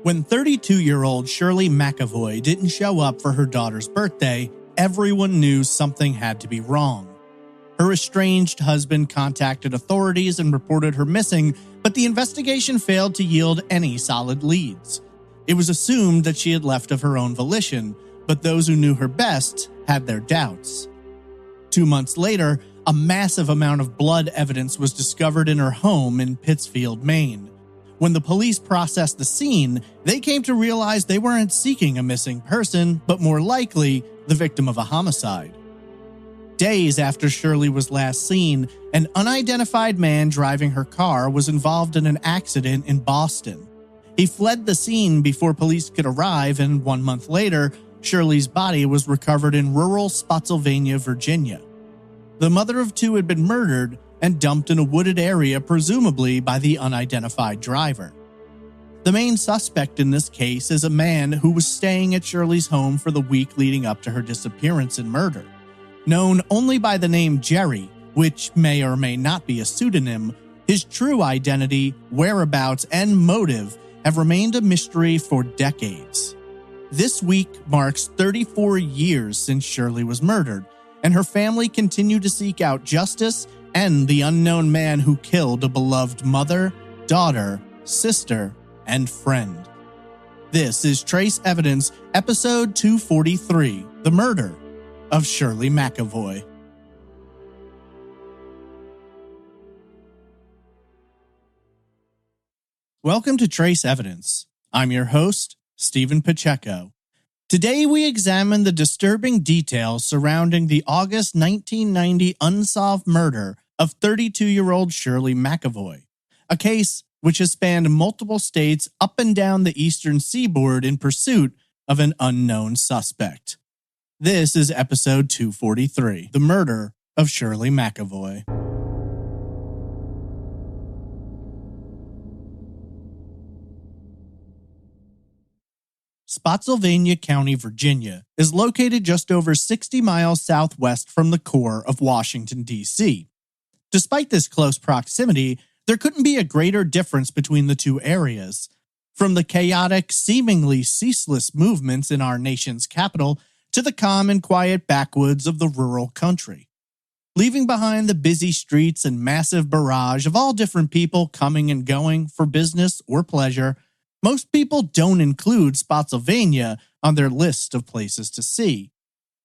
When 32-year-old Shirley McAvoy didn't show up for her daughter's birthday, everyone knew something had to be wrong. Her estranged husband contacted authorities and reported her missing, but the investigation failed to yield any solid leads. It was assumed that she had left of her own volition, but those who knew her best had their doubts. 2 months later, a massive amount of blood evidence was discovered in her home in Pittsfield, Maine. When the police processed the scene, they came to realize they weren't seeking a missing person, but more likely, the victim of a homicide. Days after Shirley was last seen, an unidentified man driving her car was involved in an accident in Boston. He fled the scene before police could arrive, and 1 month later, Shirley's body was recovered in rural Spotsylvania, Virginia. The mother of two had been murdered and dumped in a wooded area, presumably by the unidentified driver. The main suspect in this case is a man who was staying at Shirley's home for the week leading up to her disappearance and murder. Known only by the name Jerry, which may or may not be a pseudonym, his true identity, whereabouts, and motive have remained a mystery for decades. This week marks 34 years since Shirley was murdered, and her family continue to seek out justice and the unknown man who killed a beloved mother, daughter, sister, and friend. This is Trace Evidence, episode 243, The Murder of Shirley McAvoy. Welcome to Trace Evidence. I'm your host, Stephen Pacheco. Today we examine the disturbing details surrounding the August 1990 unsolved murder of 32-year-old Shirley McAvoy, a case which has spanned multiple states up and down the eastern seaboard in pursuit of an unknown suspect. This is episode 243, The Murder of Shirley McAvoy. Spotsylvania County, Virginia, is located just over 60 miles southwest from the core of Washington, D.C. Despite this close proximity, there couldn't be a greater difference between the two areas. From the chaotic, seemingly ceaseless movements in our nation's capital to the calm and quiet backwoods of the rural country. Leaving behind the busy streets and massive barrage of all different people coming and going for business or pleasure, most people don't include Spotsylvania on their list of places to see.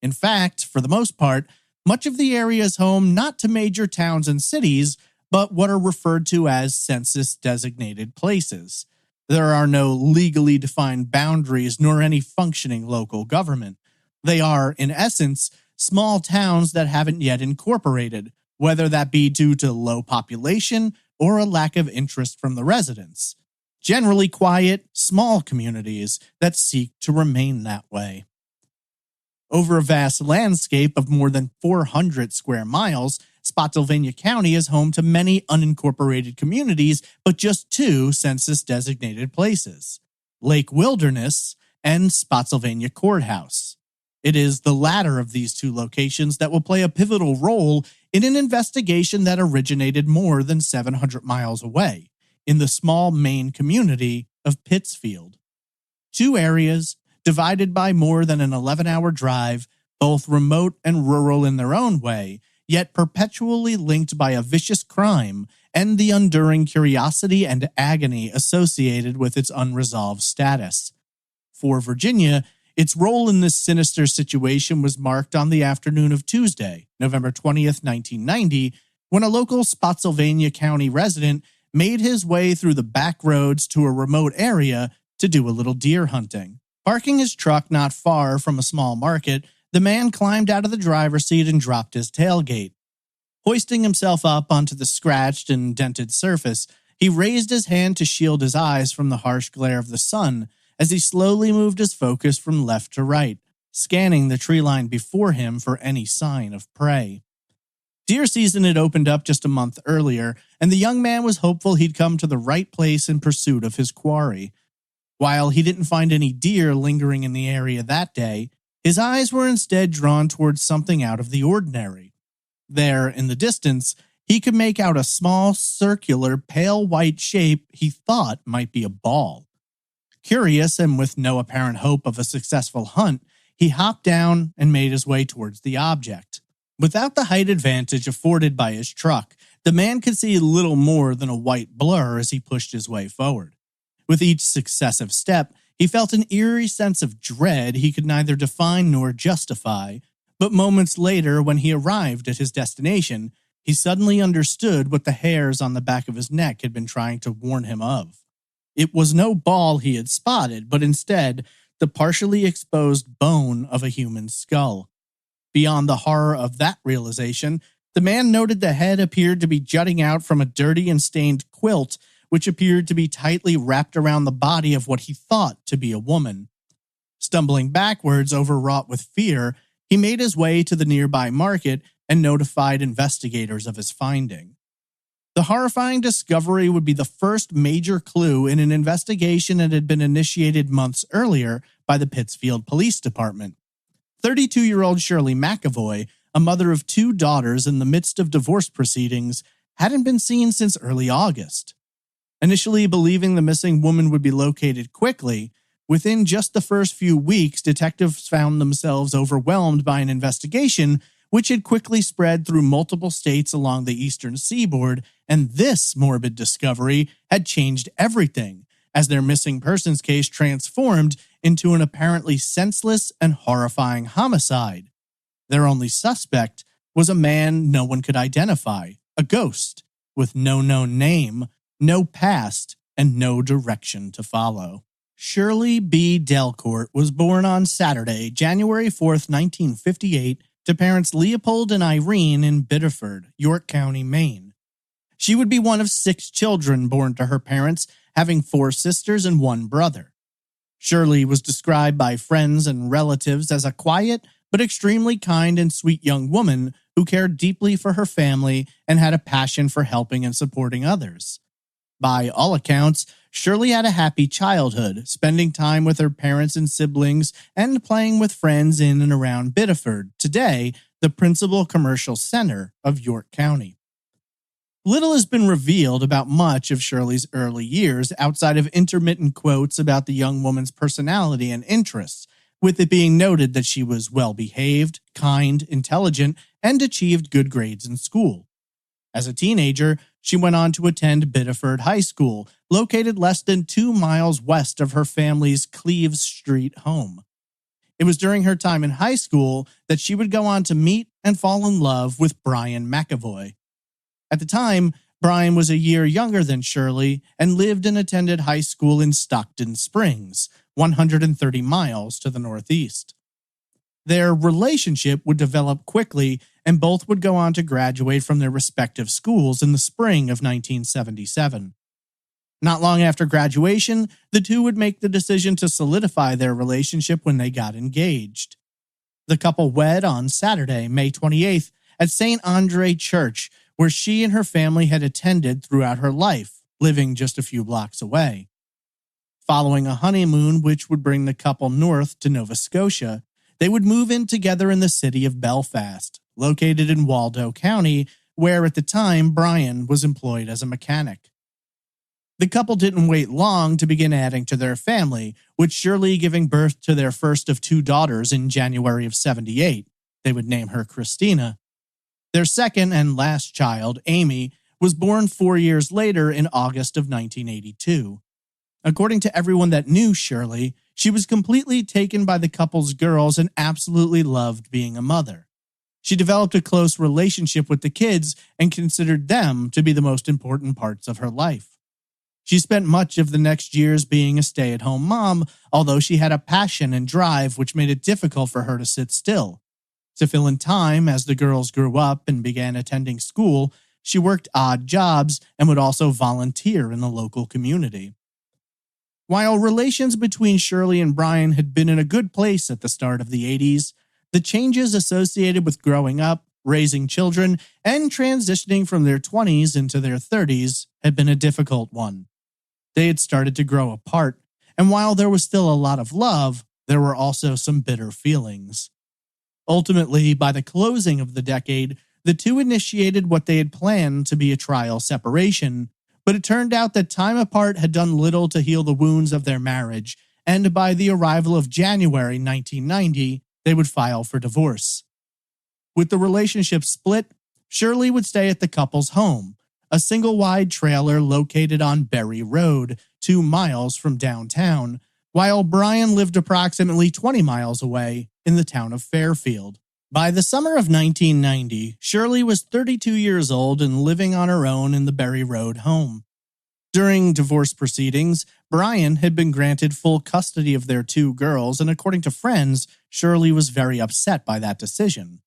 In fact, for the most part, much of the area is home not to major towns and cities, but what are referred to as census-designated places. There are no legally defined boundaries nor any functioning local government. They are, in essence, small towns that haven't yet incorporated, whether that be due to low population or a lack of interest from the residents. Generally quiet, small communities that seek to remain that way. Over a vast landscape of more than 400 square miles, Spotsylvania County is home to many unincorporated communities, but just two census-designated places, Lake Wilderness and Spotsylvania Courthouse. It is the latter of these two locations that will play a pivotal role in an investigation that originated more than 700 miles away, in the small Maine community of Pittsfield. Two areas, divided by more than an 11-hour drive, both remote and rural in their own way, yet perpetually linked by a vicious crime and the enduring curiosity and agony associated with its unresolved status. For Virginia, its role in this sinister situation was marked on the afternoon of Tuesday, November 20th, 1990, when a local Spotsylvania County resident made his way through the back roads to a remote area to do a little deer hunting. Parking his truck not far from a small market, the man climbed out of the driver's seat and dropped his tailgate. Hoisting himself up onto the scratched and dented surface, he raised his hand to shield his eyes from the harsh glare of the sun as he slowly moved his focus from left to right, scanning the tree line before him for any sign of prey. Deer season had opened up just a month earlier, and the young man was hopeful he'd come to the right place in pursuit of his quarry. While he didn't find any deer lingering in the area that day, his eyes were instead drawn towards something out of the ordinary. There, in the distance, he could make out a small, circular, pale white shape he thought might be a ball. Curious and with no apparent hope of a successful hunt, he hopped down and made his way towards the object. Without the height advantage afforded by his truck, the man could see little more than a white blur as he pushed his way forward. With each successive step, he felt an eerie sense of dread he could neither define nor justify, but moments later, when he arrived at his destination, he suddenly understood what the hairs on the back of his neck had been trying to warn him of. It was no ball he had spotted, but instead the partially exposed bone of a human skull. Beyond the horror of that realization, the man noted the head appeared to be jutting out from a dirty and stained quilt, which appeared to be tightly wrapped around the body of what he thought to be a woman. Stumbling backwards, overwrought with fear, he made his way to the nearby market and notified investigators of his finding. The horrifying discovery would be the first major clue in an investigation that had been initiated months earlier by the Pittsfield Police Department. 32-year-old Shirley McAvoy, a mother of 2 daughters in the midst of divorce proceedings, hadn't been seen since early August. Initially believing the missing woman would be located quickly, within just the first few weeks, detectives found themselves overwhelmed by an investigation which had quickly spread through multiple states along the eastern seaboard, and this morbid discovery had changed everything, as their missing persons case transformed into an apparently senseless and horrifying homicide. Their only suspect was a man no one could identify, a ghost, with no known name, no past, and no direction to follow. Shirley B. Delcourt was born on Saturday, January 4th, 1958, to parents Leopold and Irene in Biddeford, York County, Maine. She would be one of 6 children born to her parents, having 4 sisters and 1 brother. Shirley was described by friends and relatives as a quiet but extremely kind and sweet young woman who cared deeply for her family and had a passion for helping and supporting others. By all accounts, Shirley had a happy childhood, spending time with her parents and siblings and playing with friends in and around Biddeford, today the principal commercial center of York County. Little has been revealed about much of Shirley's early years outside of intermittent quotes about the young woman's personality and interests, with it being noted that she was well-behaved, kind, intelligent, and achieved good grades in school. As a teenager, she went on to attend Biddeford High School, located less than 2 miles west of her family's Cleves Street home. It was during her time in high school that she would go on to meet and fall in love with Brian McAvoy. At the time, Brian was a year younger than Shirley and lived and attended high school in Stockton Springs, 130 miles to the northeast. Their relationship would develop quickly, and both would go on to graduate from their respective schools in the spring of 1977. Not long after graduation, the two would make the decision to solidify their relationship when they got engaged. The couple wed on Saturday, May 28th, at St. Andre Church, where she and her family had attended throughout her life, living just a few blocks away. Following a honeymoon which would bring the couple north to Nova Scotia, they would move in together in the city of Belfast, located in Waldo County, where at the time Brian was employed as a mechanic. The couple didn't wait long to begin adding to their family, with Shirley giving birth to their first of 2 daughters in January of '78. They would name her Christina. Their second and last child, Amy, was born 4 years later in August of 1982. According to everyone that knew Shirley, she was completely taken by the couple's girls and absolutely loved being a mother. She developed a close relationship with the kids and considered them to be the most important parts of her life. She spent much of the next years being a stay-at-home mom, although she had a passion and drive which made it difficult for her to sit still. To fill in time as the girls grew up and began attending school, she worked odd jobs and would also volunteer in the local community. While relations between Shirley and Brian had been in a good place at the start of the 80s, the changes associated with growing up, raising children, and transitioning from their 20s into their 30s had been a difficult one. They had started to grow apart, and while there was still a lot of love, there were also some bitter feelings. Ultimately, by the closing of the decade, the two initiated what they had planned to be a trial separation, but it turned out that time apart had done little to heal the wounds of their marriage, and by the arrival of January 1990, they would file for divorce. With the relationship split, Shirley would stay at the couple's home, a single-wide trailer located on Berry Road, 2 miles from downtown, while Brian lived approximately 20 miles away in the town of Fairfield. By the summer of 1990, Shirley was 32 years old and living on her own in the Berry Road home. During divorce proceedings, Brian had been granted full custody of their 2 girls, and according to friends, Shirley was very upset by that decision.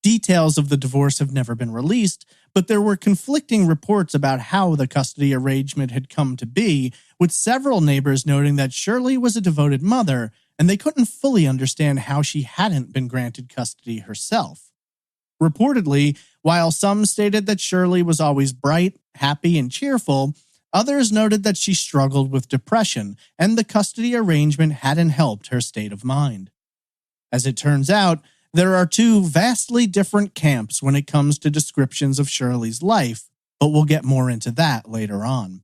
Details of the divorce have never been released, but there were conflicting reports about how the custody arrangement had come to be, with several neighbors noting that Shirley was a devoted mother, and they couldn't fully understand how she hadn't been granted custody herself. Reportedly, while some stated that Shirley was always bright, happy, and cheerful, others noted that she struggled with depression, and the custody arrangement hadn't helped her state of mind. As it turns out, there are 2 vastly different camps when it comes to descriptions of Shirley's life, but we'll get more into that later on.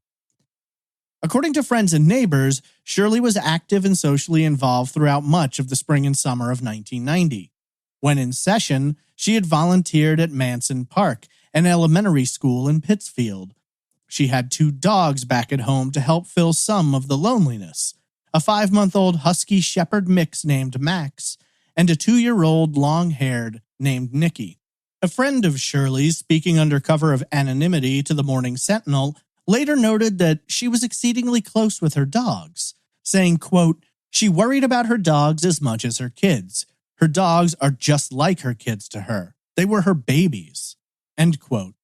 According to friends and neighbors, Shirley was active and socially involved throughout much of the spring and summer of 1990. When in session, she had volunteered at Manson Park, an elementary school in Pittsfield. She had 2 dogs back at home to help fill some of the loneliness, a 5-month-old husky shepherd mix named Max, and a 2-year-old long-haired named Nikki. A friend of Shirley's, speaking under cover of anonymity to the Morning Sentinel, later noted that she was exceedingly close with her dogs, saying, quote, "She worried about her dogs as much as her kids. Her dogs are just like her kids to her. They were her babies." End quote.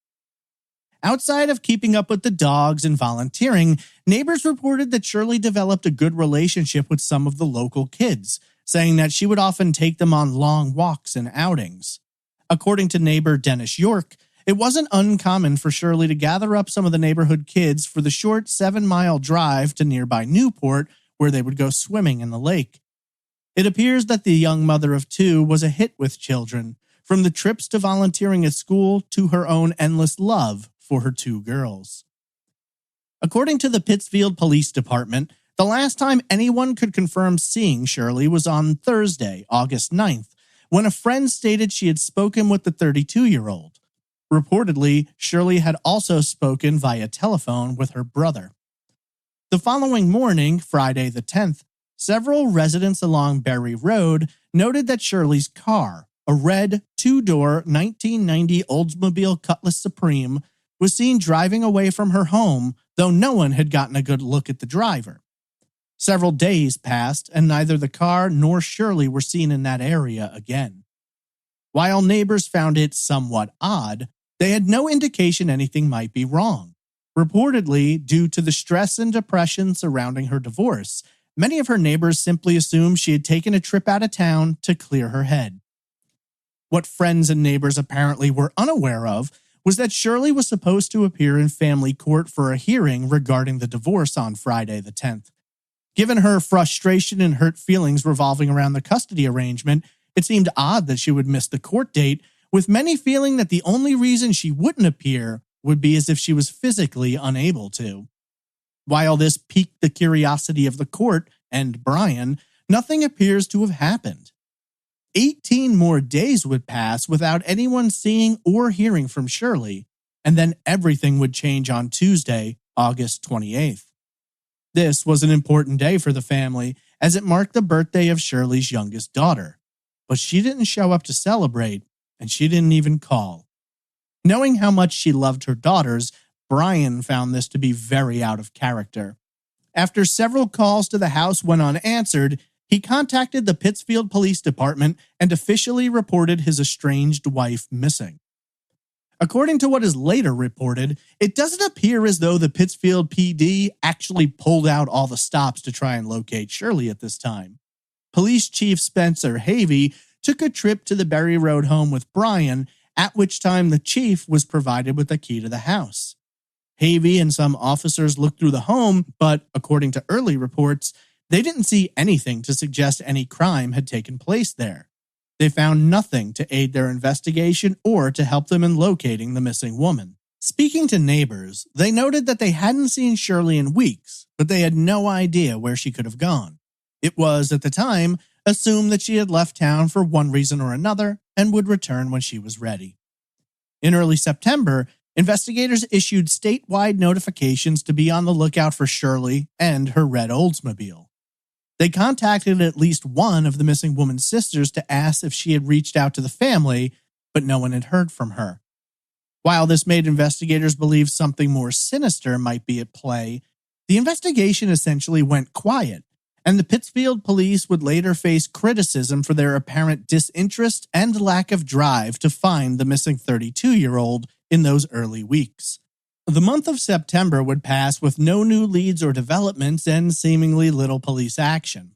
Outside of keeping up with the dogs and volunteering, neighbors reported that Shirley developed a good relationship with some of the local kids, saying that she would often take them on long walks and outings. According to neighbor Dennis York, it wasn't uncommon for Shirley to gather up some of the neighborhood kids for the short 7-mile drive to nearby Newport, where they would go swimming in the lake. It appears that the young mother of 2 was a hit with children, from the trips to volunteering at school to her own endless love for her 2 girls. According to the Pittsfield Police Department, the last time anyone could confirm seeing Shirley was on Thursday, August 9th, when a friend stated she had spoken with the 32-year-old. Reportedly, Shirley had also spoken via telephone with her brother. The following morning, Friday the 10th, several residents along Berry Road noted that Shirley's car, a red 2-door 1990 Oldsmobile Cutlass Supreme, was seen driving away from her home, though no one had gotten a good look at the driver. Several days passed, and neither the car nor Shirley were seen in that area again. While neighbors found it somewhat odd, they had no indication anything might be wrong. Reportedly, due to the stress and depression surrounding her divorce, many of her neighbors simply assumed she had taken a trip out of town to clear her head. What friends and neighbors apparently were unaware of was that Shirley was supposed to appear in family court for a hearing regarding the divorce on Friday the 10th. Given her frustration and hurt feelings revolving around the custody arrangement, it seemed odd that she would miss the court date, with many feeling that the only reason she wouldn't appear would be as if she was physically unable to. While this piqued the curiosity of the court and Brian, nothing appears to have happened. 18 more days would pass without anyone seeing or hearing from Shirley, and then everything would change on Tuesday, August 28th. This was an important day for the family, as it marked the birthday of Shirley's youngest daughter. But she didn't show up to celebrate, and she didn't even call. Knowing how much she loved her daughters, Brian found this to be very out of character. After several calls to the house went unanswered, he contacted the Pittsfield Police Department and officially reported his estranged wife missing. According to what is later reported, it doesn't appear as though the Pittsfield PD actually pulled out all the stops to try and locate Shirley at this time. Police Chief Spencer Havey took a trip to the Berry Road home with Brian, at which time the chief was provided with a key to the house. Havey and some officers looked through the home, but according to early reports, they didn't see anything to suggest any crime had taken place there. They found nothing to aid their investigation or to help them in locating the missing woman. Speaking to neighbors, they noted that they hadn't seen Shirley in weeks, but they had no idea where she could have gone. It was, at the time, assumed that she had left town for one reason or another and would return when she was ready. In early September, investigators issued statewide notifications to be on the lookout for Shirley and her red Oldsmobile. They contacted at least one of the missing woman's sisters to ask if she had reached out to the family, but no one had heard from her. While this made investigators believe something more sinister might be at play, the investigation essentially went quiet, and the Pittsfield police would later face criticism for their apparent disinterest and lack of drive to find the missing 32-year-old in those early weeks. The month of September would pass with no new leads or developments and seemingly little police action.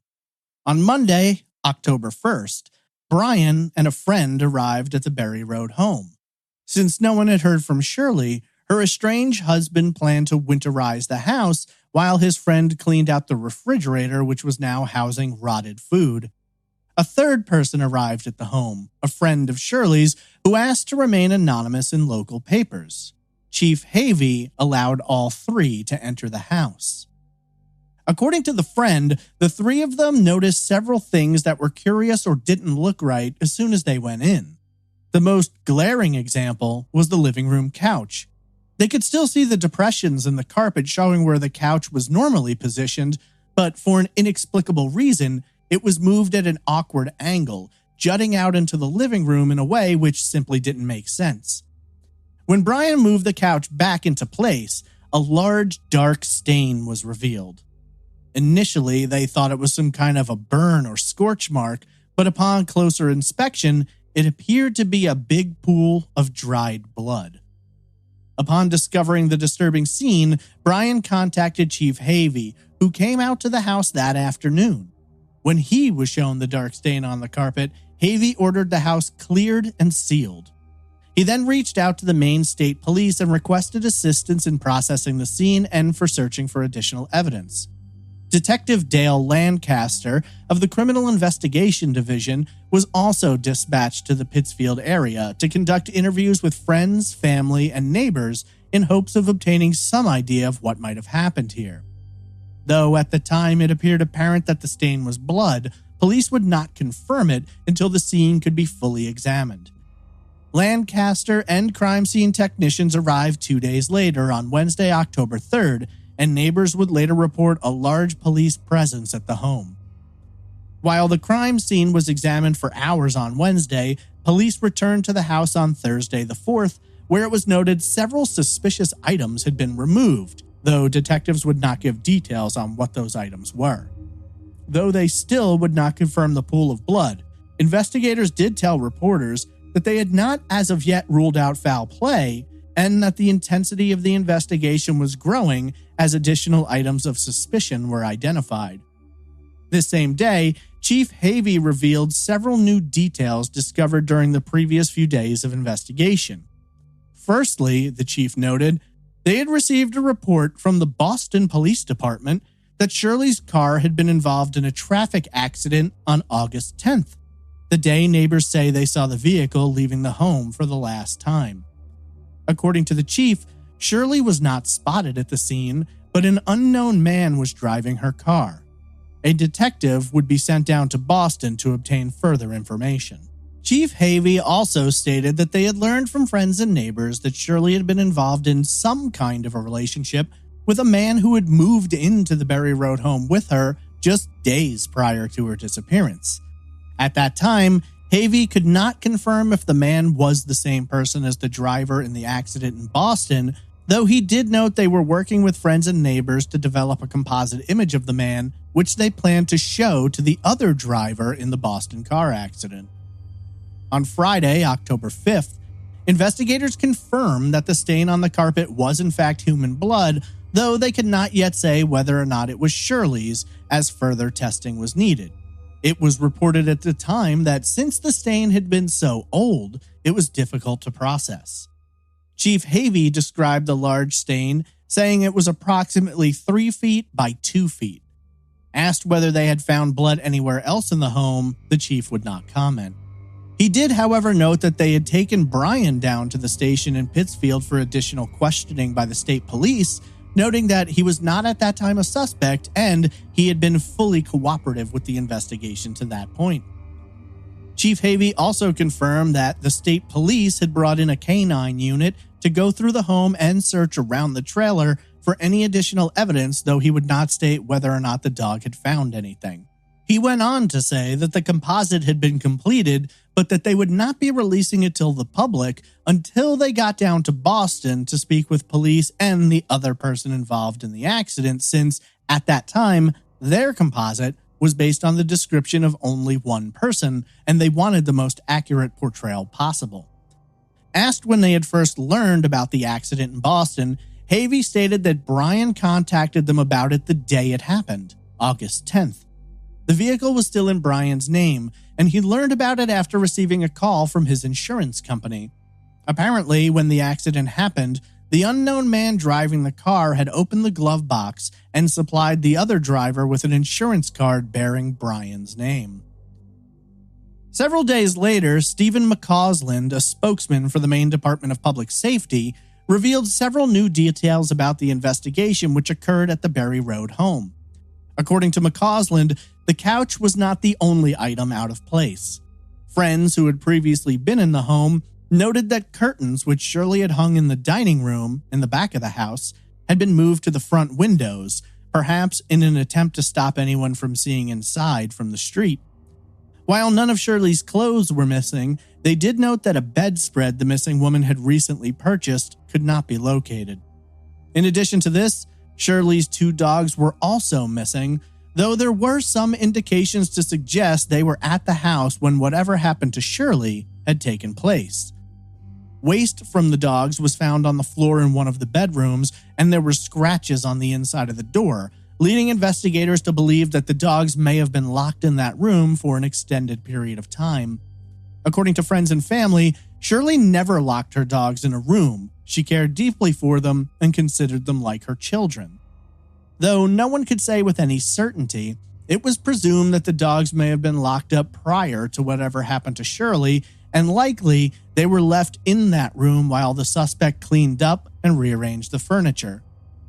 On Monday, October 1st, Brian and a friend arrived at the Berry Road home. Since no one had heard from Shirley, her estranged husband planned to winterize the house while his friend cleaned out the refrigerator, which was now housing rotted food. A third person arrived at the home, a friend of Shirley's, who asked to remain anonymous in local papers. Chief Havey allowed all three to enter the house. According to the friend, the three of them noticed several things that were curious or didn't look right as soon as they went in. The most glaring example was the living room couch. They could still see the depressions in the carpet showing where the couch was normally positioned, but for an inexplicable reason, it was moved at an awkward angle, jutting out into the living room in a way which simply didn't make sense. When Brian moved the couch back into place, a large, dark stain was revealed. Initially, they thought it was some kind of a burn or scorch mark, but upon closer inspection, it appeared to be a big pool of dried blood. Upon discovering the disturbing scene, Brian contacted Chief Havey, who came out to the house that afternoon. When he was shown the dark stain on the carpet, Havey ordered the house cleared and sealed. He then reached out to the Maine State Police and requested assistance in processing the scene and for searching for additional evidence. Detective Dale Lancaster of the Criminal Investigation Division was also dispatched to the Pittsfield area to conduct interviews with friends, family, and neighbors in hopes of obtaining some idea of what might have happened here. Though at the time it appeared apparent that the stain was blood, police would not confirm it until the scene could be fully examined. Lancaster and crime scene technicians arrived 2 days later on Wednesday, October 3rd, and neighbors would later report a large police presence at the home. While the crime scene was examined for hours on Wednesday, police returned to the house on Thursday the 4th, where it was noted several suspicious items had been removed, though detectives would not give details on what those items were. Though they still would not confirm the pool of blood, investigators did tell reporters that they had not as of yet ruled out foul play, and that the intensity of the investigation was growing as additional items of suspicion were identified. This same day, Chief Havey revealed several new details discovered during the previous few days of investigation. Firstly, the chief noted, they had received a report from the Boston Police Department that Shirley's car had been involved in a traffic accident on August 10th, the day neighbors say they saw the vehicle leaving the home for the last time. According to the chief, Shirley was not spotted at the scene, but an unknown man was driving her car. A detective would be sent down to Boston to obtain further information. Chief Havey also stated that they had learned from friends and neighbors that Shirley had been involved in some kind of a relationship with a man who had moved into the Berry Road home with her just days prior to her disappearance. At that time, Havey could not confirm if the man was the same person as the driver in the accident in Boston, though he did note they were working with friends and neighbors to develop a composite image of the man, which they planned to show to the other driver in the Boston car accident. On Friday, October 5th, investigators confirmed that the stain on the carpet was in fact human blood, though they could not yet say whether or not it was Shirley's, as further testing was needed. It was reported at the time that since the stain had been so old, it was difficult to process. Chief Havey described the large stain, saying it was approximately 3 feet by 2 feet. Asked whether they had found blood anywhere else in the home, the chief would not comment. He did, however, note that they had taken Brian down to the station in Pittsfield for additional questioning by the state police, noting that he was not at that time a suspect and he had been fully cooperative with the investigation to that point. Chief Havey also confirmed that the state police had brought in a canine unit to go through the home and search around the trailer for any additional evidence, though he would not state whether or not the dog had found anything. He went on to say that the composite had been completed, but that they would not be releasing it to the public until they got down to Boston to speak with police and the other person involved in the accident, since at that time, their composite was based on the description of only one person, and they wanted the most accurate portrayal possible. Asked when they had first learned about the accident in Boston, Havey stated that Brian contacted them about it the day it happened, August 10th. The vehicle was still in Brian's name, and he learned about it after receiving a call from his insurance company. Apparently, when the accident happened, the unknown man driving the car had opened the glove box and supplied the other driver with an insurance card bearing Brian's name. Several days later, Stephen McCausland, a spokesman for the Maine Department of Public Safety, revealed several new details about the investigation which occurred at the Berry Road home. According to McCausland, the couch was not the only item out of place. Friends who had previously been in the home noted that curtains which Shirley had hung in the dining room in the back of the house had been moved to the front windows, perhaps in an attempt to stop anyone from seeing inside from the street. While none of Shirley's clothes were missing, they did note that a bedspread the missing woman had recently purchased could not be located. In addition to this, Shirley's 2 dogs were also missing, though there were some indications to suggest they were at the house when whatever happened to Shirley had taken place. Waste from the dogs was found on the floor in one of the bedrooms, and there were scratches on the inside of the door, leading investigators to believe that the dogs may have been locked in that room for an extended period of time. According to friends and family, Shirley never locked her dogs in a room. She cared deeply for them and considered them like her children. Though no one could say with any certainty, it was presumed that the dogs may have been locked up prior to whatever happened to Shirley, and likely they were left in that room while the suspect cleaned up and rearranged the furniture.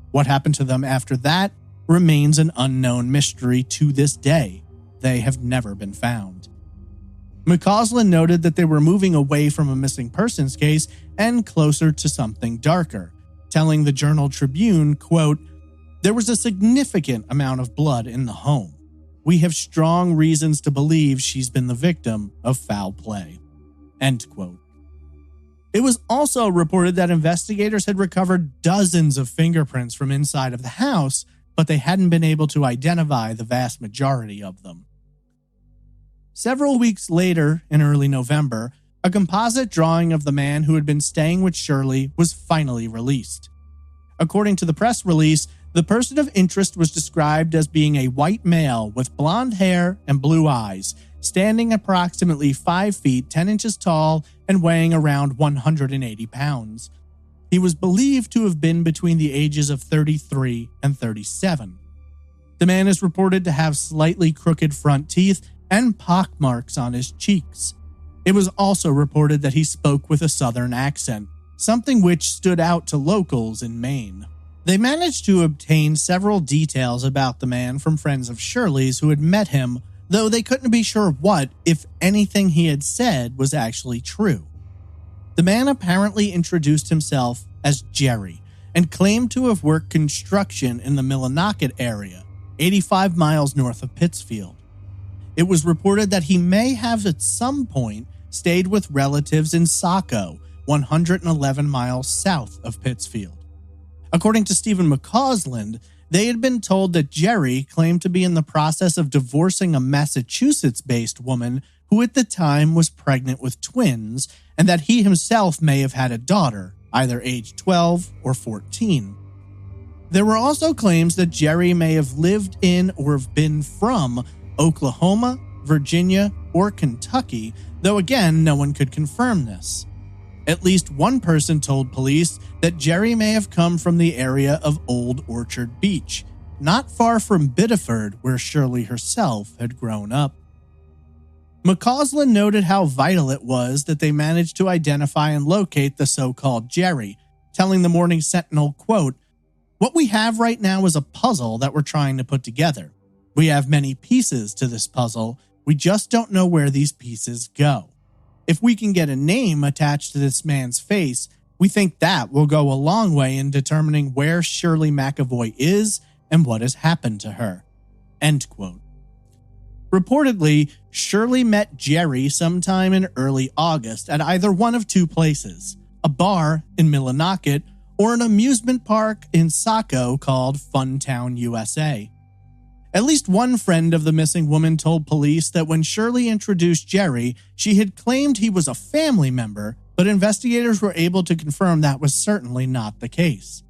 What happened to them after that remains an unknown mystery to this day. They have never been found. McCausland noted that they were moving away from a missing persons case and closer to something darker, telling the Journal Tribune, quote, "There was a significant amount of blood in the home. We have strong reasons to believe she's been the victim of foul play." End quote. It was also reported that investigators had recovered dozens of fingerprints from inside of the house, but they hadn't been able to identify the vast majority of them. Several weeks later, in early November, a composite drawing of the man who had been staying with Shirley was finally released. According to the press release, the person of interest was described as being a white male with blonde hair and blue eyes, standing approximately 5 feet 10 inches tall and weighing around 180 pounds. He was believed to have been between the ages of 33 and 37. The man is reported to have slightly crooked front teeth and pockmarks on his cheeks. It was also reported that he spoke with a southern accent, something which stood out to locals in Maine. They managed to obtain several details about the man from friends of Shirley's who had met him, though they couldn't be sure what, if anything he had said, was actually true. The man apparently introduced himself as Jerry and claimed to have worked construction in the Millinocket area, 85 miles north of Pittsfield. It was reported that he may have at some point stayed with relatives in Saco, 111 miles south of Pittsfield. According to Stephen McCausland, they had been told that Jerry claimed to be in the process of divorcing a Massachusetts-based woman who at the time was pregnant with twins, and that he himself may have had a daughter, either age 12 or 14. There were also claims that Jerry may have lived in or have been from Oklahoma, Virginia, or Kentucky, though again, no one could confirm this. At least one person told police that Jerry may have come from the area of Old Orchard Beach, not far from Biddeford, where Shirley herself had grown up. McCausland noted how vital it was that they managed to identify and locate the so-called Jerry, telling the Morning Sentinel, quote, "What we have right now is a puzzle that we're trying to put together. We have many pieces to this puzzle. We just don't know where these pieces go. If we can get a name attached to this man's face, we think that will go a long way in determining where Shirley McAvoy is and what has happened to her." End quote. Reportedly, Shirley met Jerry sometime in early August at either one of two places, a bar in Millinocket or an amusement park in Saco called Funtown, USA. At least one friend of the missing woman told police that when Shirley introduced Jerry, she had claimed he was a family member, but investigators were able to confirm that was certainly not the case.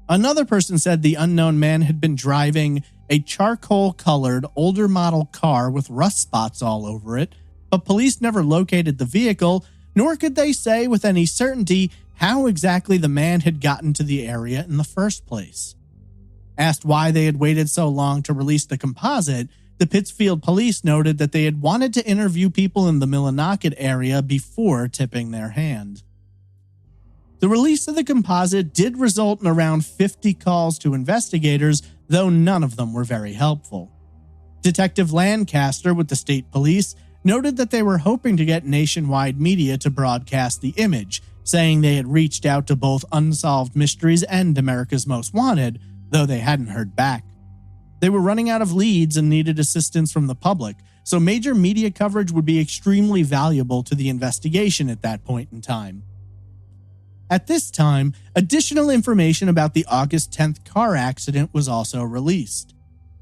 Another person said the unknown man had been driving a charcoal-colored older model car with rust spots all over it, but police never located the vehicle, nor could they say with any certainty how exactly the man had gotten to the area in the first place. Asked why they had waited so long to release the composite, the Pittsfield Police noted that they had wanted to interview people in the Millinocket area before tipping their hand. The release of the composite did result in around 50 calls to investigators, though none of them were very helpful. Detective Lancaster with the state police noted that they were hoping to get nationwide media to broadcast the image, saying they had reached out to both Unsolved Mysteries and America's Most Wanted, though they hadn't heard back. They were running out of leads and needed assistance from the public, so major media coverage would be extremely valuable to the investigation at that point in time. At this time, additional information about the August 10th car accident was also released.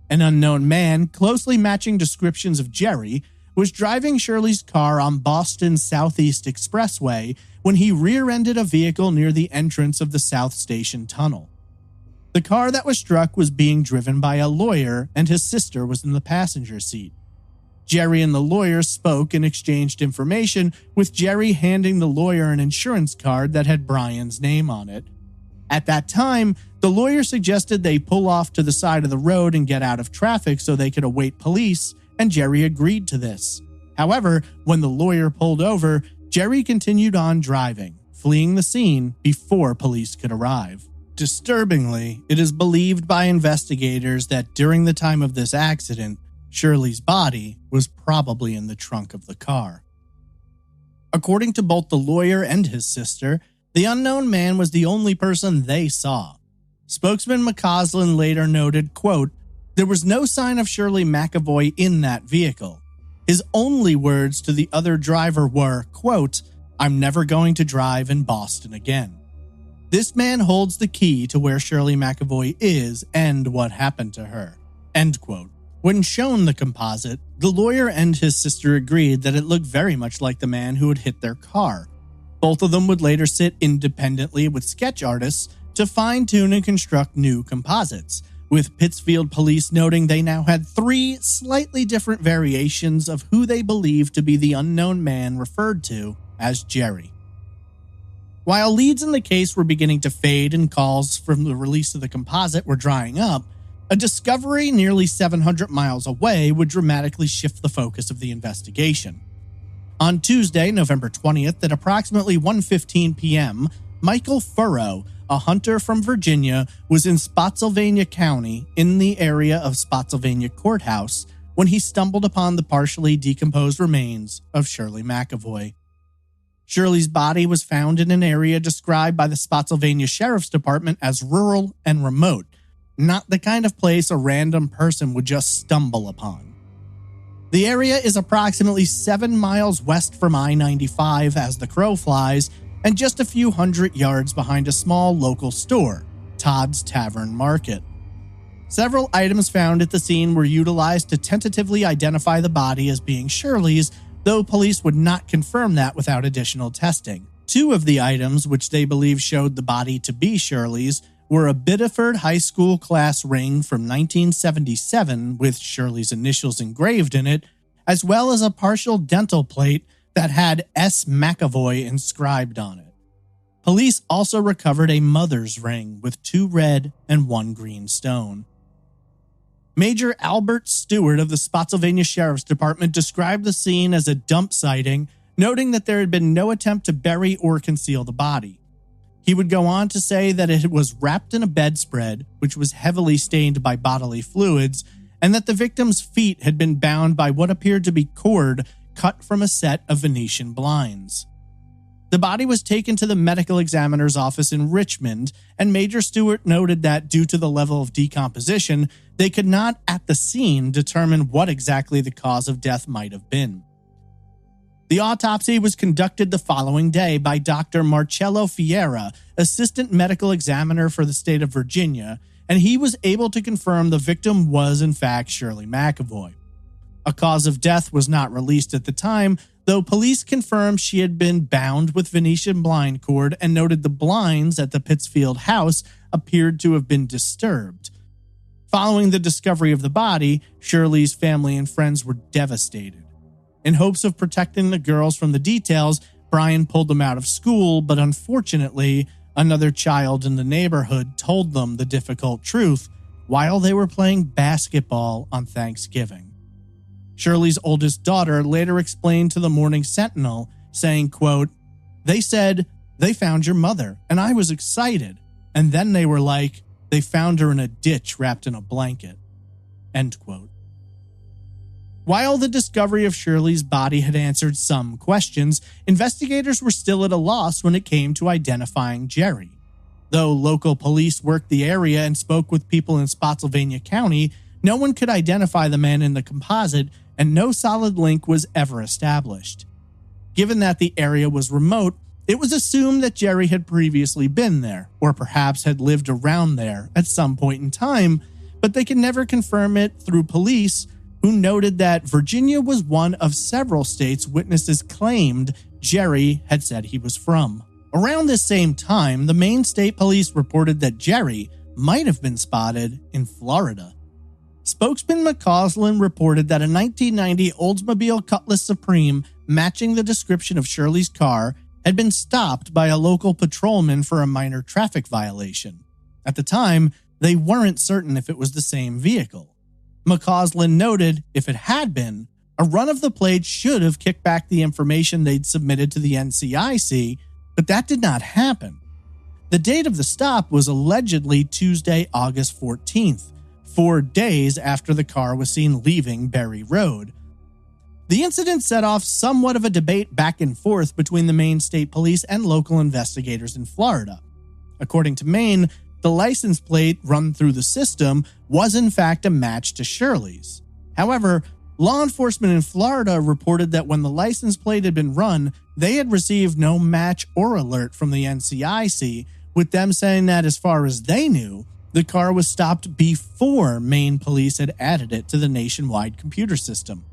An unknown man, closely matching descriptions of Jerry, was driving Shirley's car on Boston's Southeast Expressway when he rear-ended a vehicle near the entrance of the South Station Tunnel. The car that was struck was being driven by a lawyer, and his sister was in the passenger seat. Jerry and the lawyer spoke and exchanged information, with Jerry handing the lawyer an insurance card that had Brian's name on it. At that time, the lawyer suggested they pull off to the side of the road and get out of traffic so they could await police, and Jerry agreed to this. However, when the lawyer pulled over, Jerry continued on driving, fleeing the scene before police could arrive. Disturbingly, it is believed by investigators that during the time of this accident, Shirley's body was probably in the trunk of the car. According to both the lawyer and his sister, the unknown man was the only person they saw. Spokesman McCausland later noted, quote, "There was no sign of Shirley McAvoy in that vehicle. His only words to the other driver were, quote, 'I'm never going to drive in Boston again.' This man holds the key to where Shirley McAvoy is and what happened to her." End quote. When shown the composite, the lawyer and his sister agreed that it looked very much like the man who had hit their car. Both of them would later sit independently with sketch artists to fine-tune and construct new composites, with Pittsfield Police noting they now had 3 slightly different variations of who they believed to be the unknown man referred to as Jerry. While leads in the case were beginning to fade and calls from the release of the composite were drying up, a discovery nearly 700 miles away would dramatically shift the focus of the investigation. On Tuesday, November 20th, at approximately 1:15 p.m., Michael Furrow, a hunter from Virginia, was in Spotsylvania County in the area of Spotsylvania Courthouse when he stumbled upon the partially decomposed remains of Shirley McAvoy. Shirley's body was found in an area described by the Spotsylvania Sheriff's Department as rural and remote, not the kind of place a random person would just stumble upon. The area is approximately 7 miles west from I-95 as the crow flies, and just a few hundred yards behind a small local store, Todd's Tavern Market. Several items found at the scene were utilized to tentatively identify the body as being Shirley's, though police would not confirm that without additional testing. 2 of the items, which they believe showed the body to be Shirley's, were a Biddeford High School class ring from 1977 with Shirley's initials engraved in it, as well as a partial dental plate that had S. McAvoy inscribed on it. Police also recovered a mother's ring with 2 red and 1 green stone. Major Albert Stewart of the Spotsylvania Sheriff's Department described the scene as a dump sighting, noting that there had been no attempt to bury or conceal the body. He would go on to say that it was wrapped in a bedspread, which was heavily stained by bodily fluids, and that the victim's feet had been bound by what appeared to be cord cut from a set of Venetian blinds. The body was taken to the medical examiner's office in Richmond, and Major Stewart noted that due to the level of decomposition, they could not at the scene determine what exactly the cause of death might have been. The autopsy was conducted the following day by Dr. Marcello Fiera, assistant medical examiner for the state of Virginia, and he was able to confirm the victim was in fact Shirley McAvoy. A cause of death was not released at the time, though police confirmed she had been bound with Venetian blind cord and noted the blinds at the Pittsfield house appeared to have been disturbed. Following the discovery of the body, Shirley's family and friends were devastated. In hopes of protecting the girls from the details, Brian pulled them out of school, but unfortunately, another child in the neighborhood told them the difficult truth while they were playing basketball on Thanksgiving. Shirley's oldest daughter later explained to the Morning Sentinel, saying, quote, "They said, they found your mother, and I was excited. And then they were like, they found her in a ditch wrapped in a blanket." End quote. While the discovery of Shirley's body had answered some questions, investigators were still at a loss when it came to identifying Jerry. Though local police worked the area and spoke with people in Spotsylvania County, no one could identify the man in the composite, and no solid link was ever established. Given that the area was remote, it was assumed that Jerry had previously been there, or perhaps had lived around there at some point in time, but they could never confirm it through police, who noted that Virginia was one of several states witnesses claimed Jerry had said he was from. Around this same time, the Maine State Police reported that Jerry might have been spotted in Florida. Spokesman McCausland reported that a 1990 Oldsmobile Cutlass Supreme matching the description of Shirley's car had been stopped by a local patrolman for a minor traffic violation. At the time, they weren't certain if it was the same vehicle. McCausland noted if it had been, a run of the plate should have kicked back the information they'd submitted to the NCIC, but that did not happen. The date of the stop was allegedly Tuesday, August 14th, 4 days after the car was seen leaving Berry Road. The incident set off somewhat of a debate back and forth between the Maine State Police and local investigators in Florida. According to Maine, the license plate run through the system was in fact a match to Shirley's. However, law enforcement in Florida reported that when the license plate had been run, they had received no match or alert from the NCIC, with them saying that as far as they knew, the car was stopped before Maine police had added it to the nationwide computer system.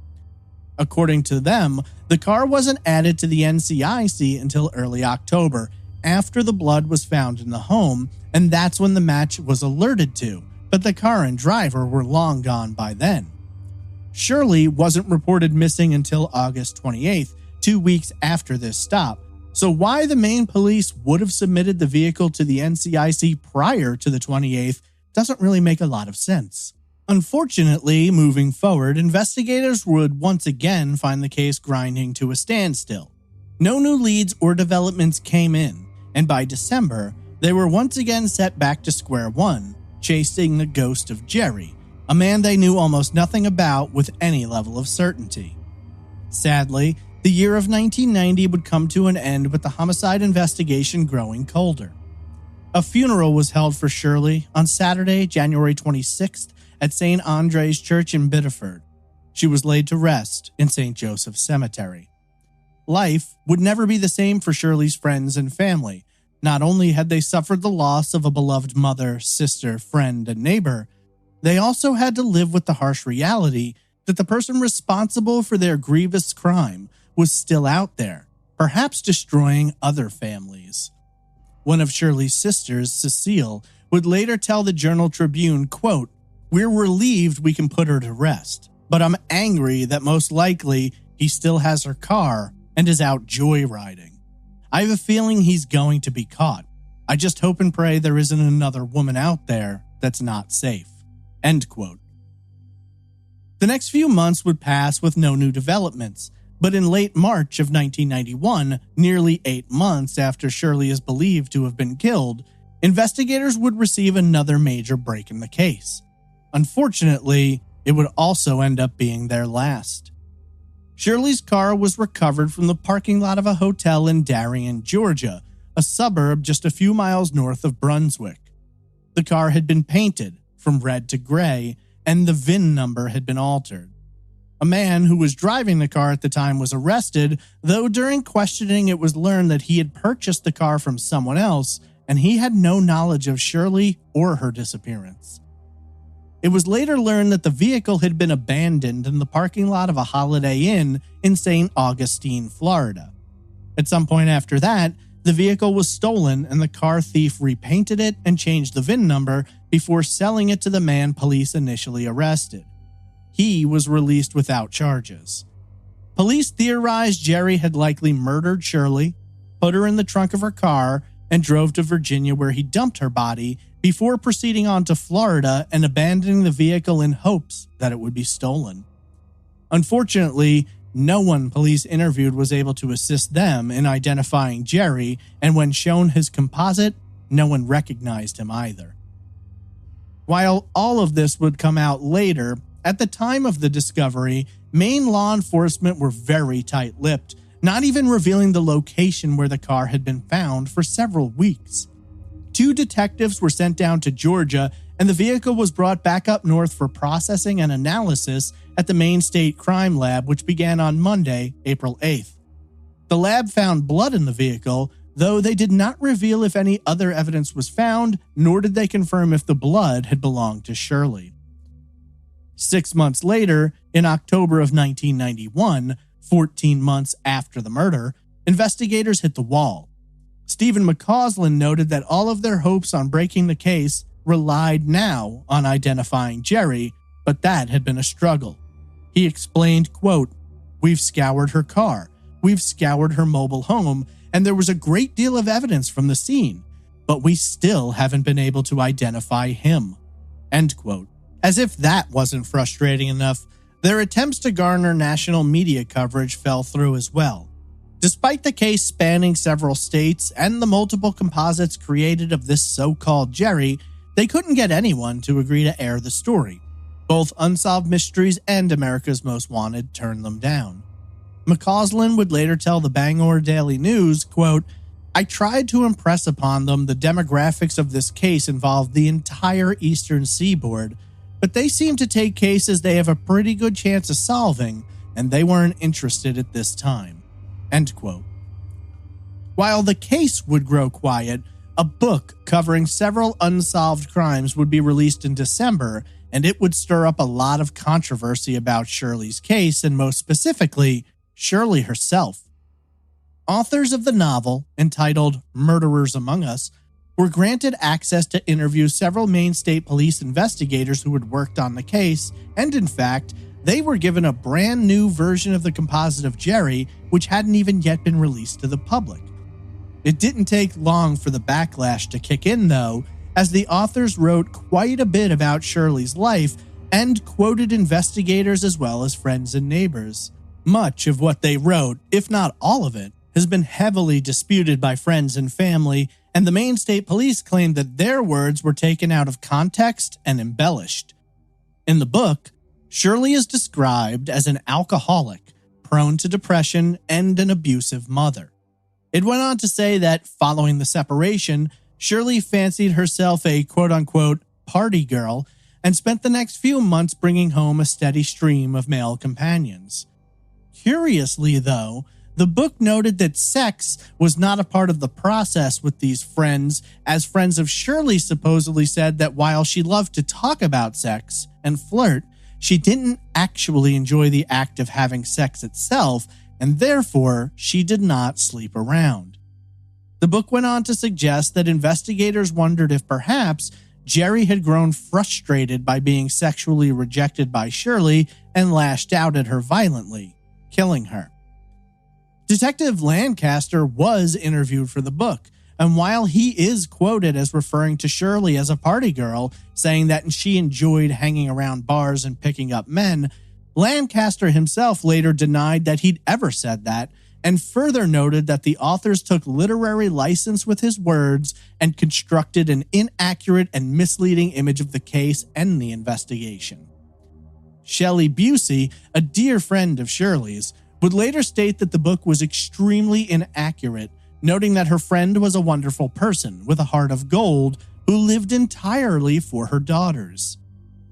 According to them, the car wasn't added to the NCIC until early October, after the blood was found in the home, and that's when the match was alerted to, but the car and driver were long gone by then. Shirley wasn't reported missing until August 28th, 2 weeks after this stop, so why the Maine police would have submitted the vehicle to the NCIC prior to the 28th doesn't really make a lot of sense. Unfortunately, moving forward, investigators would once again find the case grinding to a standstill. No new leads or developments came in, and by December, they were once again set back to square one, chasing the ghost of Jerry, a man they knew almost nothing about with any level of certainty. Sadly, the year of 1990 would come to an end with the homicide investigation growing colder. A funeral was held for Shirley on Saturday, January 26th at St. Andre's Church in Biddeford. She was laid to rest in St. Joseph's Cemetery. Life would never be the same for Shirley's friends and family. Not only had they suffered the loss of a beloved mother, sister, friend, and neighbor, they also had to live with the harsh reality that the person responsible for their grievous crime was still out there, perhaps destroying other families. One of Shirley's sisters, Cecile, would later tell the Journal-Tribune, quote, "We're relieved we can put her to rest, but I'm angry that most likely he still has her car and is out joyriding. I have a feeling he's going to be caught. I just hope and pray there isn't another woman out there that's not safe." End quote. The next few months would pass with no new developments, but in late March of 1991, nearly 8 months after Shirley is believed to have been killed, investigators would receive another major break in the case. Unfortunately, it would also end up being their last. Shirley's car was recovered from the parking lot of a hotel in Darien, Georgia, a suburb just a few miles north of Brunswick. The car had been painted from red to gray, and the VIN number had been altered. A man who was driving the car at the time was arrested, though during questioning it was learned that he had purchased the car from someone else and he had no knowledge of Shirley or her disappearance. It was later learned that the vehicle had been abandoned in the parking lot of a Holiday Inn in St. Augustine, Florida. At some point after that, the vehicle was stolen and the car thief repainted it and changed the VIN number before selling it to the man police initially arrested. He was released without charges. Police theorized Jerry had likely murdered Shirley, put her in the trunk of her car, and drove to Virginia where he dumped her body before proceeding on to Florida and abandoning the vehicle in hopes that it would be stolen. Unfortunately, no one police interviewed was able to assist them in identifying Jerry, and when shown his composite, no one recognized him either. While all of this would come out later, at the time of the discovery, Maine law enforcement were very tight-lipped, not even revealing the location where the car had been found for several weeks. 2 detectives were sent down to Georgia, and the vehicle was brought back up north for processing and analysis at the Maine State Crime Lab, which began on Monday, April 8th. The lab found blood in the vehicle, though they did not reveal if any other evidence was found, nor did they confirm if the blood had belonged to Shirley. 6 months later, in October of 1991, 14 months after the murder, investigators hit the wall. Stephen McCausland noted that all of their hopes on breaking the case relied now on identifying Jerry, but that had been a struggle. He explained, quote, "We've scoured her car, we've scoured her mobile home, and there was a great deal of evidence from the scene, but we still haven't been able to identify him." End quote. As if that wasn't frustrating enough, their attempts to garner national media coverage fell through as well. Despite the case spanning several states and the multiple composites created of this so-called Jerry, they couldn't get anyone to agree to air the story. Both Unsolved Mysteries and America's Most Wanted turned them down. McCausland would later tell the Bangor Daily News, quote, "I tried to impress upon them the demographics of this case involved the entire eastern seaboard, but they seem to take cases they have a pretty good chance of solving, and they weren't interested at this time." End quote. While the case would grow quiet, a book covering several unsolved crimes would be released in December, and it would stir up a lot of controversy about Shirley's case, and most specifically, Shirley herself. Authors of the novel, entitled Murderers Among Us, were granted access to interview several Maine State Police investigators who had worked on the case, and in fact, they were given a brand new version of the composite of Jerry, which hadn't even yet been released to the public. It didn't take long for the backlash to kick in, though, as the authors wrote quite a bit about Shirley's life and quoted investigators as well as friends and neighbors. Much of what they wrote, if not all of it, has been heavily disputed by friends and family, and the Maine State Police claimed that their words were taken out of context and embellished. In the book, Shirley is described as an alcoholic, prone to depression, and an abusive mother. It went on to say that following the separation, Shirley fancied herself a quote-unquote party girl and spent the next few months bringing home a steady stream of male companions. Curiously, though, the book noted that sex was not a part of the process with these friends, as friends of Shirley supposedly said that while she loved to talk about sex and flirt, she didn't actually enjoy the act of having sex itself, and therefore she did not sleep around. The book went on to suggest that investigators wondered if perhaps Jerry had grown frustrated by being sexually rejected by Shirley and lashed out at her violently, killing her. Detective Lancaster was interviewed for the book, and while he is quoted as referring to Shirley as a party girl, saying that she enjoyed hanging around bars and picking up men, Lancaster himself later denied that he'd ever said that, and further noted that the authors took literary license with his words and constructed an inaccurate and misleading image of the case and the investigation. Shelley Busey, a dear friend of Shirley's, would later state that the book was extremely inaccurate, noting that her friend was a wonderful person with a heart of gold who lived entirely for her daughters.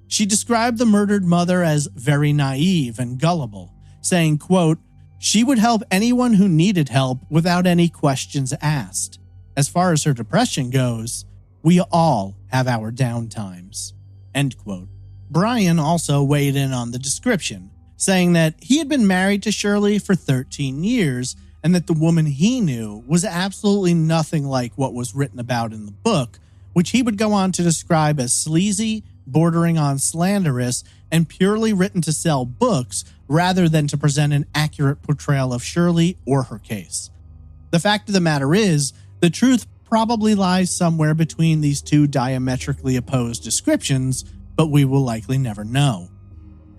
She described the murdered mother as very naive and gullible, saying, quote, "She would help anyone who needed help without any questions asked. As far as her depression goes, we all have our down times." End quote. Brian also weighed in on the description, saying that he had been married to Shirley for 13 years and that the woman he knew was absolutely nothing like what was written about in the book, which he would go on to describe as sleazy, bordering on slanderous, and purely written to sell books rather than to present an accurate portrayal of Shirley or her case. The fact of the matter is, the truth probably lies somewhere between these two diametrically opposed descriptions, but we will likely never know.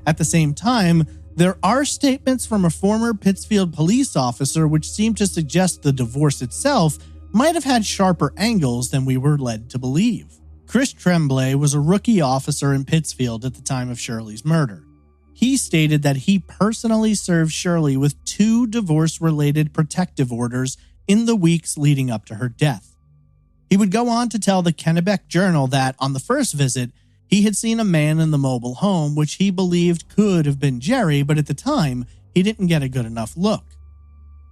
At the same time, there are statements from a former Pittsfield police officer which seem to suggest the divorce itself might have had sharper angles than we were led to believe. Chris Tremblay was a rookie officer in Pittsfield at the time of Shirley's murder. He stated that he personally served Shirley with 2 divorce-related protective orders in the weeks leading up to her death. He would go on to tell the Kennebec Journal that on the first visit, he had seen a man in the mobile home which he believed could have been Jerry, but at the time, he didn't get a good enough look.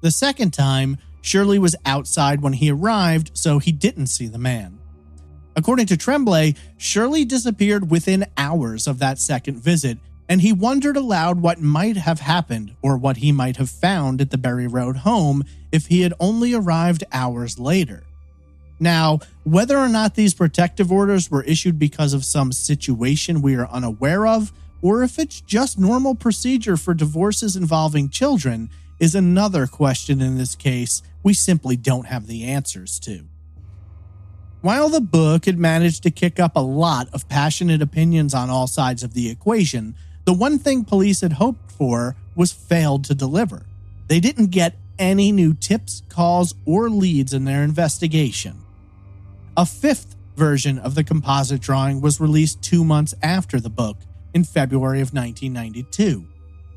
The second time, Shirley was outside when he arrived, so he didn't see the man. According to Tremblay, Shirley disappeared within hours of that second visit, and he wondered aloud what might have happened or what he might have found at the Berry Road home if he had only arrived hours later. Now, whether or not these protective orders were issued because of some situation we are unaware of, or if it's just normal procedure for divorces involving children, is another question in this case we simply don't have the answers to. While the book had managed to kick up a lot of passionate opinions on all sides of the equation, the one thing police had hoped for was failed to deliver. They didn't get any new tips, calls, or leads in their investigation. A 5th version of the composite drawing was released 2 months after the book, in February of 1992.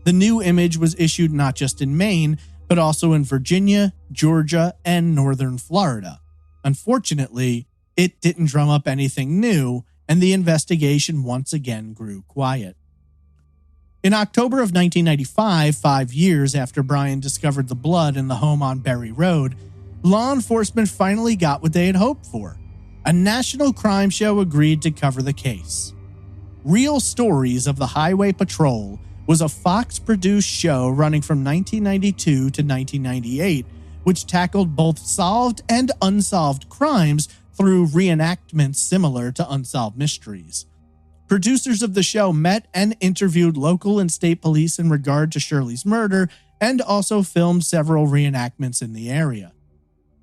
The new image was issued not just in Maine, but also in Virginia, Georgia, and northern Florida. Unfortunately, it didn't drum up anything new, and the investigation once again grew quiet. In October of 1995, 5 years after Brian discovered the blood in the home on Berry Road, law enforcement finally got what they had hoped for. A national crime show agreed to cover the case. Real Stories of the Highway Patrol was a Fox-produced show running from 1992 to 1998, which tackled both solved and unsolved crimes through reenactments similar to Unsolved Mysteries. Producers of the show met and interviewed local and state police in regard to Shirley's murder and also filmed several reenactments in the area.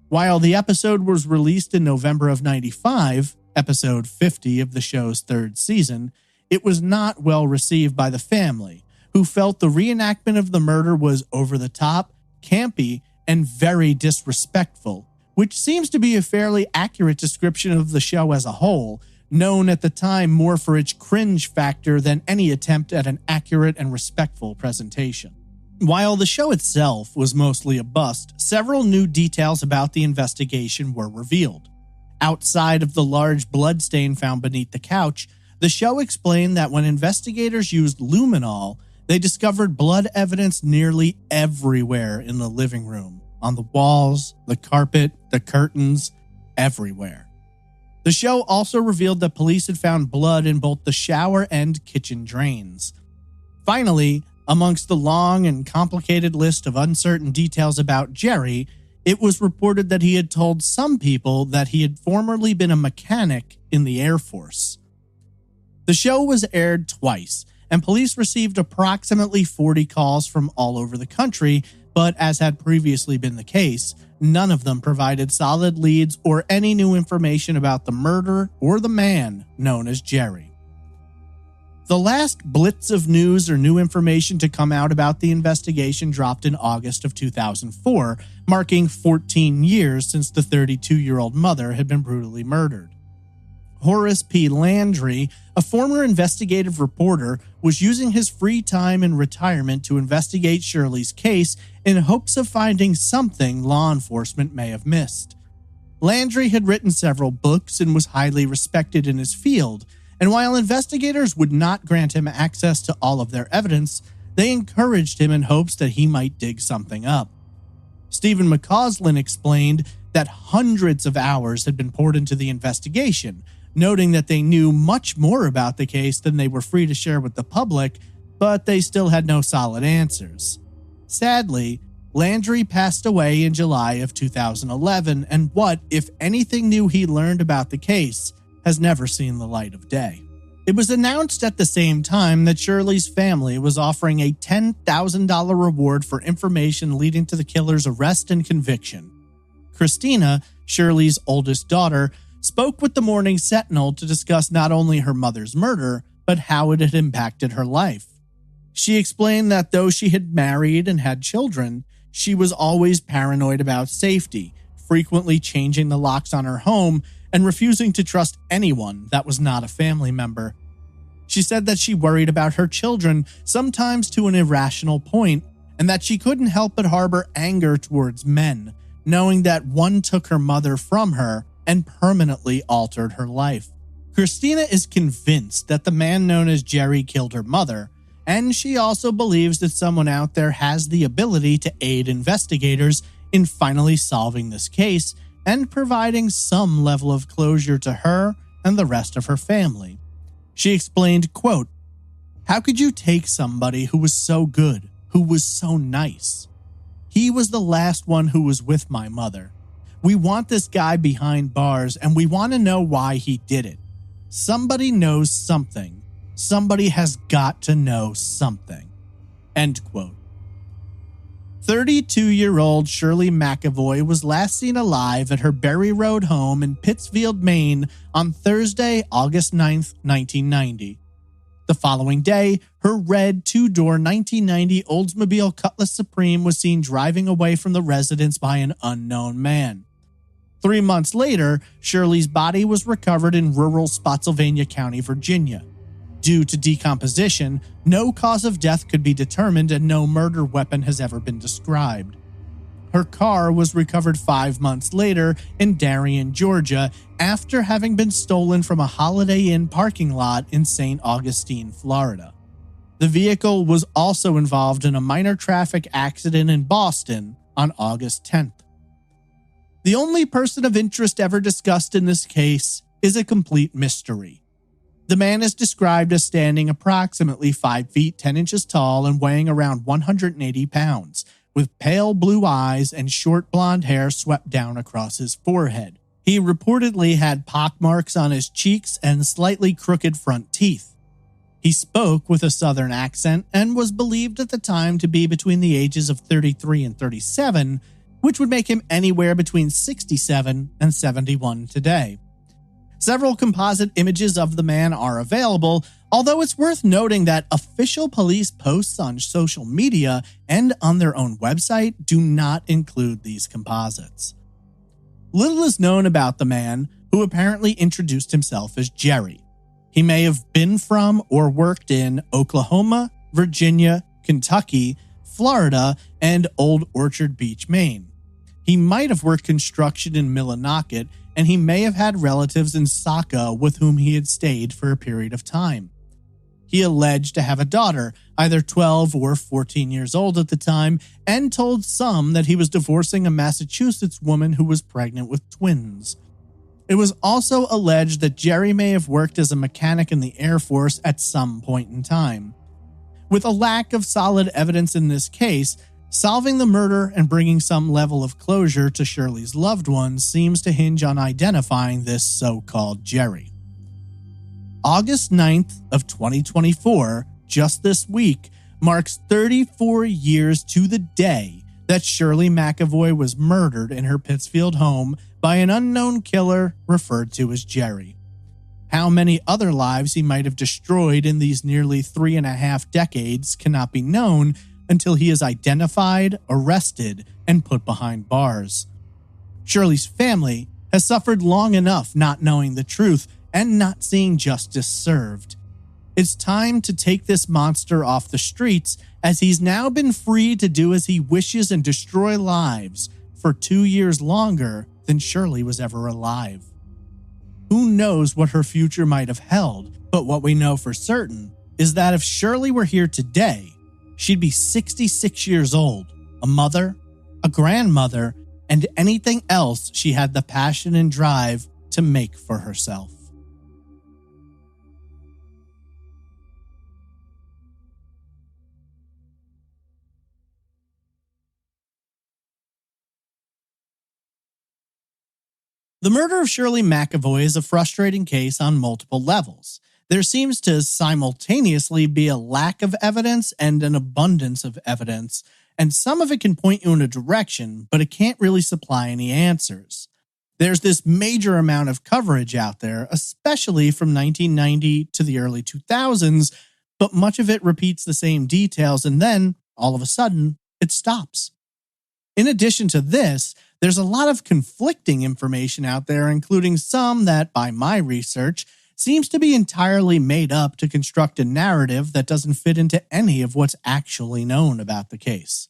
While the episode was released in November of 95, episode 50 of the show's 3rd season, it was not well received by the family, who felt the reenactment of the murder was over the top, campy, and very disrespectful, which seems to be a fairly accurate description of the show as a whole, known at the time more for its cringe factor than any attempt at an accurate and respectful presentation. While the show itself was mostly a bust, several new details about the investigation were revealed. Outside of the large bloodstain found beneath the couch, the show explained that when investigators used luminol, they discovered blood evidence nearly everywhere in the living room, on the walls, the carpet, the curtains, everywhere. The show also revealed that police had found blood in both the shower and kitchen drains. Finally, amongst the long and complicated list of uncertain details about Jerry, it was reported that he had told some people that he had formerly been a mechanic in the Air Force. The show was aired twice, and police received approximately 40 calls from all over the country, but as had previously been the case, none of them provided solid leads or any new information about the murder or the man known as Jerry. The last blitz of news or new information to come out about the investigation dropped in August of 2004, marking 14 years since the 32-year-old mother had been brutally murdered. Horace P. Landry, a former investigative reporter, was using his free time in retirement to investigate Shirley's case in hopes of finding something law enforcement may have missed. Landry had written several books and was highly respected in his field, and while investigators would not grant him access to all of their evidence, they encouraged him in hopes that he might dig something up. Stephen McCausland explained that hundreds of hours had been poured into the investigation, noting that they knew much more about the case than they were free to share with the public, but they still had no solid answers. Sadly, Landry passed away in July of 2011, and what, if anything new he learned about the case, has never seen the light of day. It was announced at the same time that Shirley's family was offering a $10,000 reward for information leading to the killer's arrest and conviction. Christina, Shirley's oldest daughter, spoke with the Morning Sentinel to discuss not only her mother's murder, but how it had impacted her life. She explained that though she had married and had children, she was always paranoid about safety, frequently changing the locks on her home and refusing to trust anyone that was not a family member. She said that she worried about her children, sometimes to an irrational point, and that she couldn't help but harbor anger towards men, knowing that one took her mother from her and permanently altered her life. Christina is convinced that the man known as Jerry killed her mother, and she also believes that someone out there has the ability to aid investigators in finally solving this case and providing some level of closure to her and the rest of her family. She explained, quote, "How could you take somebody who was so good, who was so nice? He was the last one who was with my mother. We want this guy behind bars and we want to know why he did it. Somebody knows something. Somebody has got to know something." End quote. 32-year-old Shirley McAvoy was last seen alive at her Berry Road home in Pittsfield, Maine on Thursday, August 9th, 1990. The following day, her red two-door 1990 Oldsmobile Cutlass Supreme was seen driving away from the residence by an unknown man. 3 months later, Shirley's body was recovered in rural Spotsylvania County, Virginia. Due to decomposition, no cause of death could be determined and no murder weapon has ever been described. Her car was recovered 5 months later in Darien, Georgia, after having been stolen from a Holiday Inn parking lot in St. Augustine, Florida. The vehicle was also involved in a minor traffic accident in Boston on August 10th. The only person of interest ever discussed in this case is a complete mystery. The man is described as standing approximately 5 feet 10 inches tall and weighing around 180 pounds, with pale blue eyes and short blonde hair swept down across his forehead. He reportedly had pockmarks on his cheeks and slightly crooked front teeth. He spoke with a southern accent and was believed at the time to be between the ages of 33 and 37, which would make him anywhere between 67 and 71 today. Several composite images of the man are available, although it's worth noting that official police posts on social media and on their own website do not include these composites. Little is known about the man, who apparently introduced himself as Jerry. He may have been from or worked in Oklahoma, Virginia, Kentucky, Florida, and Old Orchard Beach, Maine. He might have worked construction in Millinocket, and he may have had relatives in Saco with whom he had stayed for a period of time. He alleged to have a daughter, either 12 or 14 years old at the time, and told some that he was divorcing a Massachusetts woman who was pregnant with twins. It was also alleged that Jerry may have worked as a mechanic in the Air Force at some point in time. With a lack of solid evidence in this case, solving the murder and bringing some level of closure to Shirley's loved ones seems to hinge on identifying this so-called Jerry. August 9th of 2024, just this week, marks 34 years to the day that Shirley McAvoy was murdered in her Pittsfield home by an unknown killer referred to as Jerry. How many other lives he might have destroyed in these nearly 3.5 decades cannot be known until he is identified, arrested, and put behind bars. Shirley's family has suffered long enough not knowing the truth and not seeing justice served. It's time to take this monster off the streets, as he's now been free to do as he wishes and destroy lives for 2 years longer than Shirley was ever alive. Who knows what her future might have held, but what we know for certain is that if Shirley were here today, she'd be 66 years old, a mother, a grandmother, and anything else she had the passion and drive to make for herself. The murder of Shirley McAvoy is a frustrating case on multiple levels. There seems to simultaneously be a lack of evidence and an abundance of evidence, and some of it can point you in a direction, but it can't really supply any answers. There's this major amount of coverage out there, especially from 1990 to the early 2000s, but much of it repeats the same details, and then, all of a sudden, it stops. In addition to this, there's a lot of conflicting information out there, including some that, by my research, seems to be entirely made up to construct a narrative that doesn't fit into any of what's actually known about the case.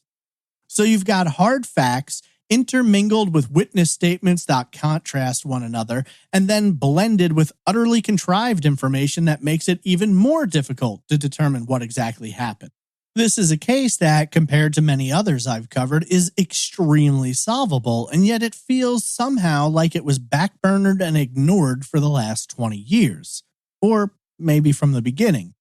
So you've got hard facts intermingled with witness statements that contrast one another, and then blended with utterly contrived information that makes it even more difficult to determine what exactly happened. This is a case that, compared to many others I've covered, is extremely solvable, and yet it feels somehow like it was backburnered and ignored for the last 20 years. Or maybe from the beginning.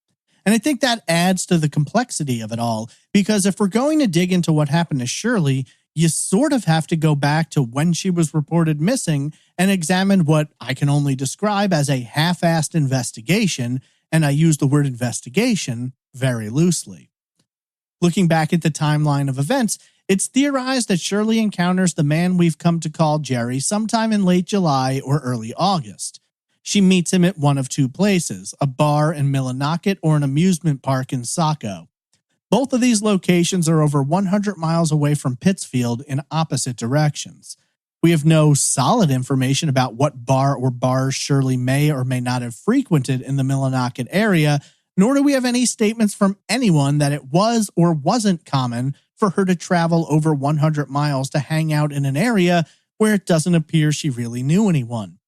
And I think that adds to the complexity of it all, because if we're going to dig into what happened to Shirley, you sort of have to go back to when she was reported missing and examine what I can only describe as a half-assed investigation, and I use the word investigation very loosely. Looking back at the timeline of events, it's theorized that Shirley encounters the man we've come to call Jerry sometime in late July or early August. She meets him at one of two places, a bar in Millinocket or an amusement park in Saco. Both of these locations are over 100 miles away from Pittsfield in opposite directions. We have no solid information about what bar or bars Shirley may or may not have frequented in the Millinocket area, nor do we have any statements from anyone that it was or wasn't common for her to travel over 100 miles to hang out in an area where it doesn't appear she really knew anyone.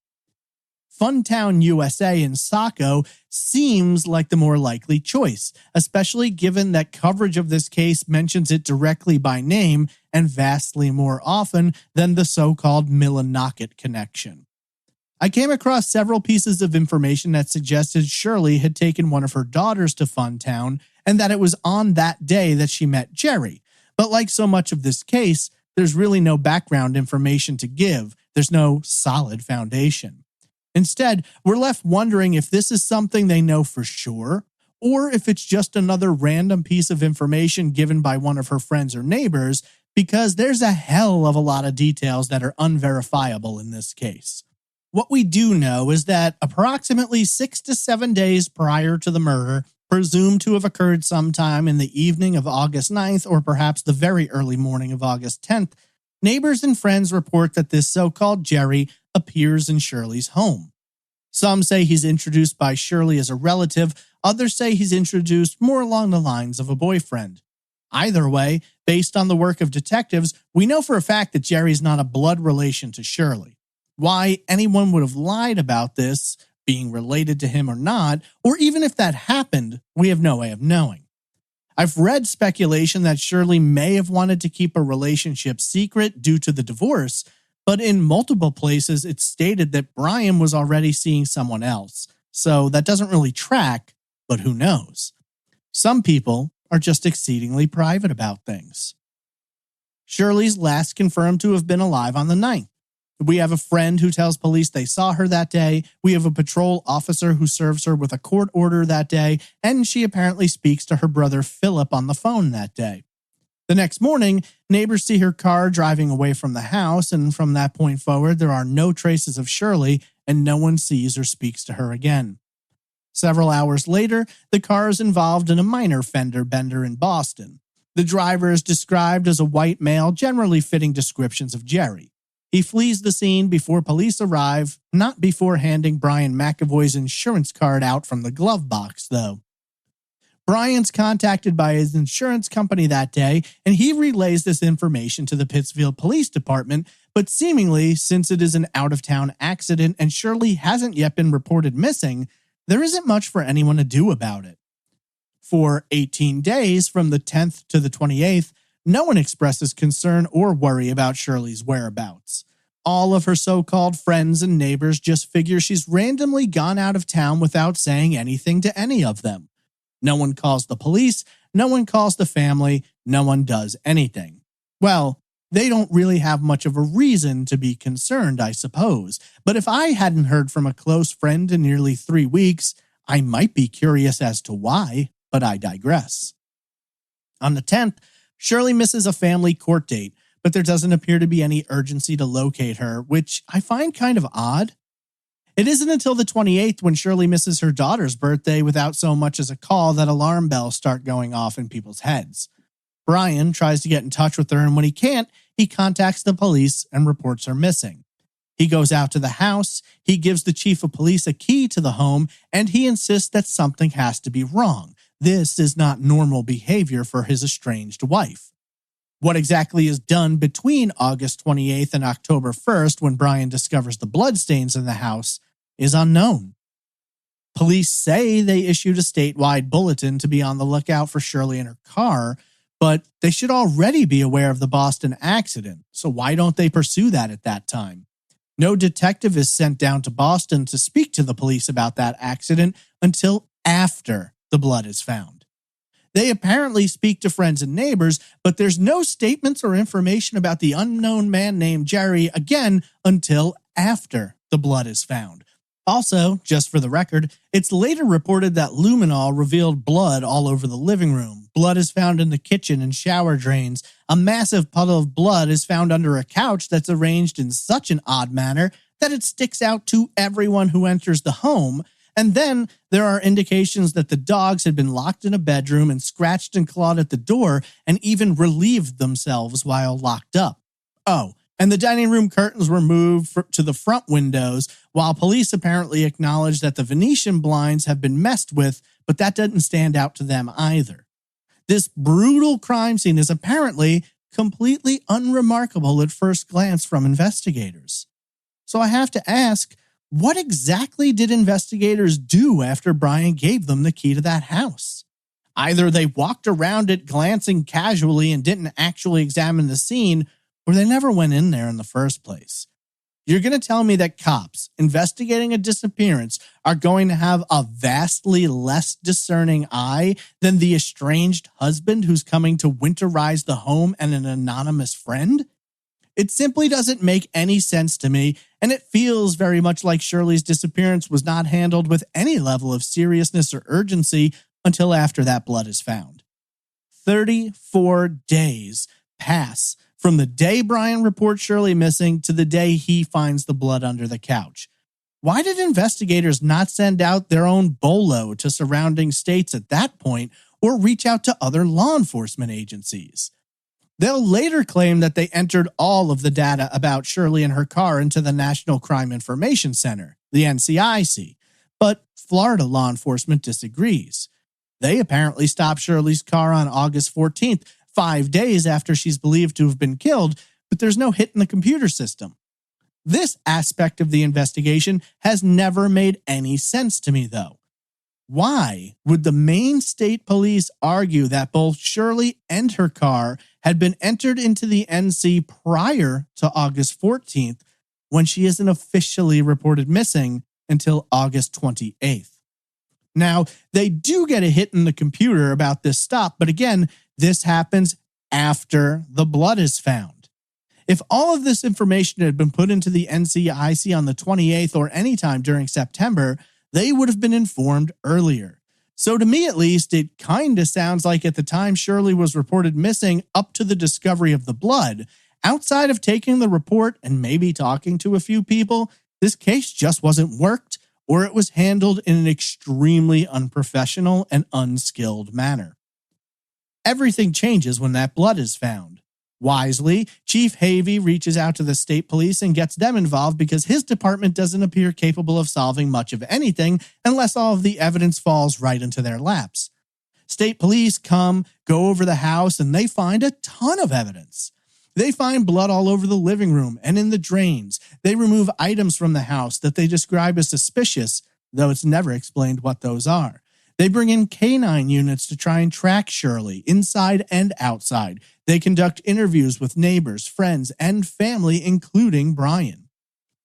Funtown, USA in Saco seems like the more likely choice, especially given that coverage of this case mentions it directly by name and vastly more often than the so-called Millinocket connection. I came across several pieces of information that suggested Shirley had taken one of her daughters to Funtown and that it was on that day that she met Jerry. But like so much of this case, there's really no background information to give. There's no solid foundation. Instead, we're left wondering if this is something they know for sure, or if it's just another random piece of information given by one of her friends or neighbors, because there's a hell of a lot of details that are unverifiable in this case. What we do know is that approximately 6 to 7 days prior to the murder, presumed to have occurred sometime in the evening of August 9th or perhaps the very early morning of August 10th, neighbors and friends report that this so-called Jerry appears in Shirley's home. Some say he's introduced by Shirley as a relative, others say he's introduced more along the lines of a boyfriend. Either way, based on the work of detectives, we know for a fact that Jerry's not a blood relation to Shirley. Why anyone would have lied about this, being related to him or not, or even if that happened, we have no way of knowing. I've read speculation that Shirley may have wanted to keep a relationship secret due to the divorce, but in multiple places it's stated that Brian was already seeing someone else, so that doesn't really track, but who knows? Some people are just exceedingly private about things. Shirley's last confirmed to have been alive on the 9th. We have a friend who tells police they saw her that day. We have a patrol officer who serves her with a court order that day, and she apparently speaks to her brother Philip on the phone that day. The next morning, neighbors see her car driving away from the house, and from that point forward, there are no traces of Shirley, and no one sees or speaks to her again. Several hours later, the car is involved in a minor fender bender in Boston. The driver is described as a white male, generally fitting descriptions of Jerry. He flees the scene before police arrive, not before handing Brian McAvoy's insurance card out from the glove box, though. Brian's contacted by his insurance company that day, and he relays this information to the Pittsfield Police Department, but seemingly, since it is an out-of-town accident and Shirley hasn't yet been reported missing, there isn't much for anyone to do about it. For 18 days, from the 10th to the 28th, no one expresses concern or worry about Shirley's whereabouts. All of her so-called friends and neighbors just figure she's randomly gone out of town without saying anything to any of them. No one calls the police, no one calls the family, no one does anything. Well, they don't really have much of a reason to be concerned, I suppose. But if I hadn't heard from a close friend in nearly 3 weeks, I might be curious as to why, but I digress. On the 10th, Shirley misses a family court date, but there doesn't appear to be any urgency to locate her, which I find kind of odd. It isn't until the 28th when Shirley misses her daughter's birthday without so much as a call that alarm bells start going off in people's heads. Brian tries to get in touch with her, and when he can't, he contacts the police and reports her missing. He goes out to the house, he gives the chief of police a key to the home, and he insists that something has to be wrong. This is not normal behavior for his estranged wife. What exactly is done between August 28th and October 1st, when Brian discovers the bloodstains in the house, is unknown. Police say they issued a statewide bulletin to be on the lookout for Shirley and her car, but they should already be aware of the Boston accident, so why don't they pursue that at that time? No detective is sent down to Boston to speak to the police about that accident until after the blood is found. They apparently speak to friends and neighbors, but there's no statements or information about the unknown man named Jerry again until after the blood is found. Also, just for the record, it's later reported that luminol revealed blood all over the living room. Blood is found in the kitchen and shower drains. A massive puddle of blood is found under a couch that's arranged in such an odd manner that it sticks out to everyone who enters the home. And then there are indications that the dogs had been locked in a bedroom and scratched and clawed at the door and even relieved themselves while locked up. Oh, and the dining room curtains were moved to the front windows, while police apparently acknowledge that the Venetian blinds have been messed with, but that doesn't stand out to them either. This brutal crime scene is apparently completely unremarkable at first glance from investigators. So I have to ask, what exactly did investigators do after Brian gave them the key to that house? Either they walked around it glancing casually and didn't actually examine the scene, or they never went in there in the first place. You're going to tell me that cops investigating a disappearance are going to have a vastly less discerning eye than the estranged husband who's coming to winterize the home and an anonymous friend? It simply doesn't make any sense to me, and it feels very much like Shirley's disappearance was not handled with any level of seriousness or urgency until after that blood is found. 34 days pass from the day Brian reports Shirley missing to the day he finds the blood under the couch. Why did investigators not send out their own bolo to surrounding states at that point or reach out to other law enforcement agencies? They'll later claim that they entered all of the data about Shirley and her car into the National Crime Information Center, the NCIC, but Florida law enforcement disagrees. They apparently stopped Shirley's car on August 14th, 5 days after she's believed to have been killed, but there's no hit in the computer system. This aspect of the investigation has never made any sense to me, though. Why would the Maine State Police argue that both Shirley and her car had been entered into the NC prior to August 14th when she isn't officially reported missing until August 28th? Now, they do get a hit in the computer about this stop, but again, this happens after the blood is found. If all of this information had been put into the NCIC on the 28th or anytime during September, they would have been informed earlier. So to me at least, it kinda sounds like at the time Shirley was reported missing up to the discovery of the blood, outside of taking the report and maybe talking to a few people, this case just wasn't worked, or it was handled in an extremely unprofessional and unskilled manner. Everything changes when that blood is found. Wisely, Chief Havey reaches out to the state police and gets them involved because his department doesn't appear capable of solving much of anything unless all of the evidence falls right into their laps. State police go over the house, and they find a ton of evidence. They find blood all over the living room and in the drains. They remove items from the house that they describe as suspicious, though it's never explained what those are. They bring in canine units to try and track Shirley inside and outside. They conduct interviews with neighbors, friends, and family, including Brian.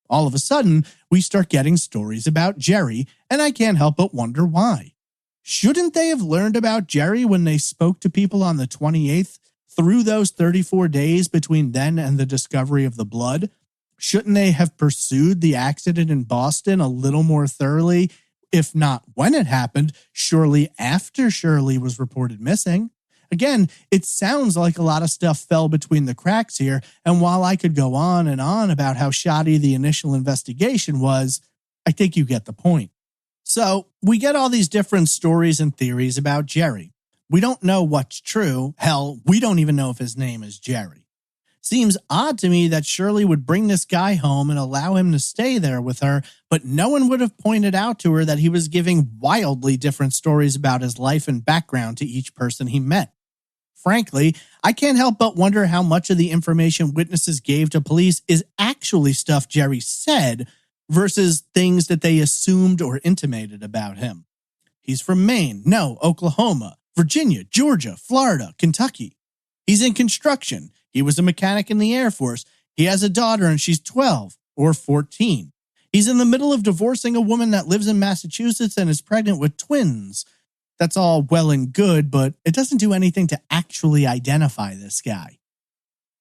All of a sudden, we start getting stories about Jerry, and I can't help but wonder why. Shouldn't they have learned about Jerry when they spoke to people on the 28th through those 34 days between then and the discovery of the blood? Shouldn't they have pursued the accident in Boston a little more thoroughly, if not when it happened, surely after Shirley was reported missing? Again, it sounds like a lot of stuff fell between the cracks here, and while I could go on and on about how shoddy the initial investigation was, I think you get the point. So, we get all these different stories and theories about Jerry. We don't know what's true. Hell, we don't even know if his name is Jerry. Seems odd to me that Shirley would bring this guy home and allow him to stay there with her, but no one would have pointed out to her that he was giving wildly different stories about his life and background to each person he met. Frankly, I can't help but wonder how much of the information witnesses gave to police is actually stuff Jerry said versus things that they assumed or intimated about him. He's from Maine, no, Oklahoma, Virginia, Georgia, Florida, Kentucky. He's in construction. He was a mechanic in the Air Force. He has a daughter and she's 12 or 14. He's in the middle of divorcing a woman that lives in Massachusetts and is pregnant with twins. That's all well and good, but it doesn't do anything to actually identify this guy.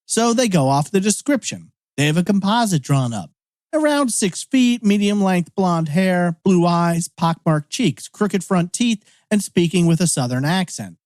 So they go off the description. They have a composite drawn up. Around 6 feet, medium-length blonde hair, blue eyes, pockmarked cheeks, crooked front teeth, and speaking with a southern accent.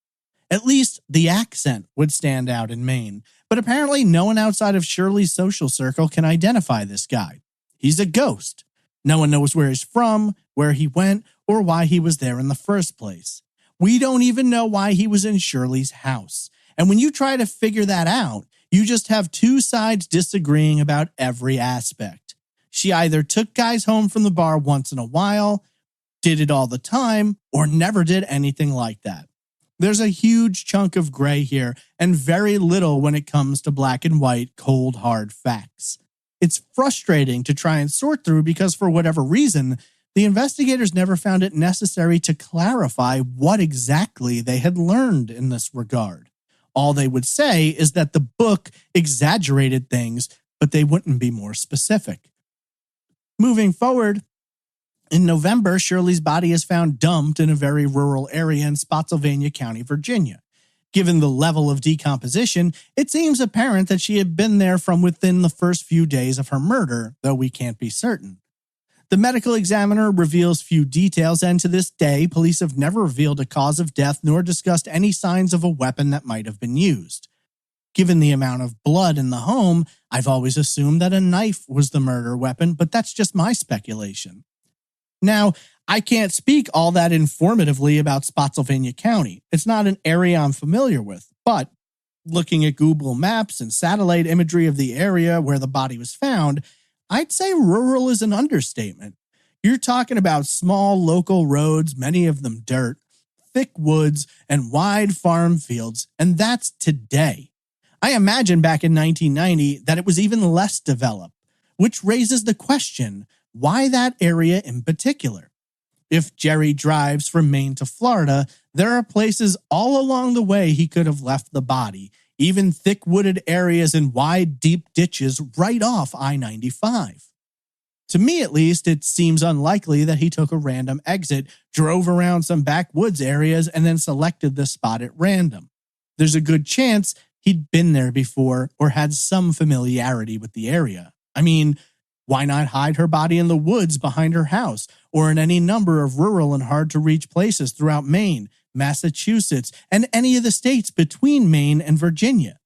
At least the accent would stand out in Maine, but apparently no one outside of Shirley's social circle can identify this guy. He's a ghost. No one knows where he's from, where he went, or why he was there in the first place. We don't even know why he was in Shirley's house. And when you try to figure that out, you just have two sides disagreeing about every aspect. She either took guys home from the bar once in a while, did it all the time, or never did anything like that. There's a huge chunk of gray here and very little when it comes to black and white, cold, hard facts. It's frustrating to try and sort through because for whatever reason, the investigators never found it necessary to clarify what exactly they had learned in this regard. All they would say is that the book exaggerated things, but they wouldn't be more specific. Moving forward, in November, Shirley's body is found dumped in a very rural area in Spotsylvania County, Virginia. Given the level of decomposition, it seems apparent that she had been there from within the first few days of her murder, though we can't be certain. The medical examiner reveals few details, and to this day, police have never revealed a cause of death nor discussed any signs of a weapon that might have been used. Given the amount of blood in the home, I've always assumed that a knife was the murder weapon, but that's just my speculation. Now, I can't speak all that informatively about Spotsylvania County. It's not an area I'm familiar with, but looking at Google Maps and satellite imagery of the area where the body was found, I'd say rural is an understatement. You're talking about small local roads, many of them dirt, thick woods, and wide farm fields, and that's today. I imagine back in 1990 that it was even less developed, which raises the question, why that area in particular? If Jerry drives from Maine to Florida, there are places all along the way he could have left the body, even thick wooded areas and wide, deep ditches right off I-95. To me, at least, it seems unlikely that he took a random exit, drove around some backwoods areas, and then selected the spot at random. There's a good chance he'd been there before or had some familiarity with the area. I mean, Why not hide her body in the woods behind her house or in any number of rural and hard-to-reach places throughout Maine, Massachusetts, and any of the states between Maine and Virginia?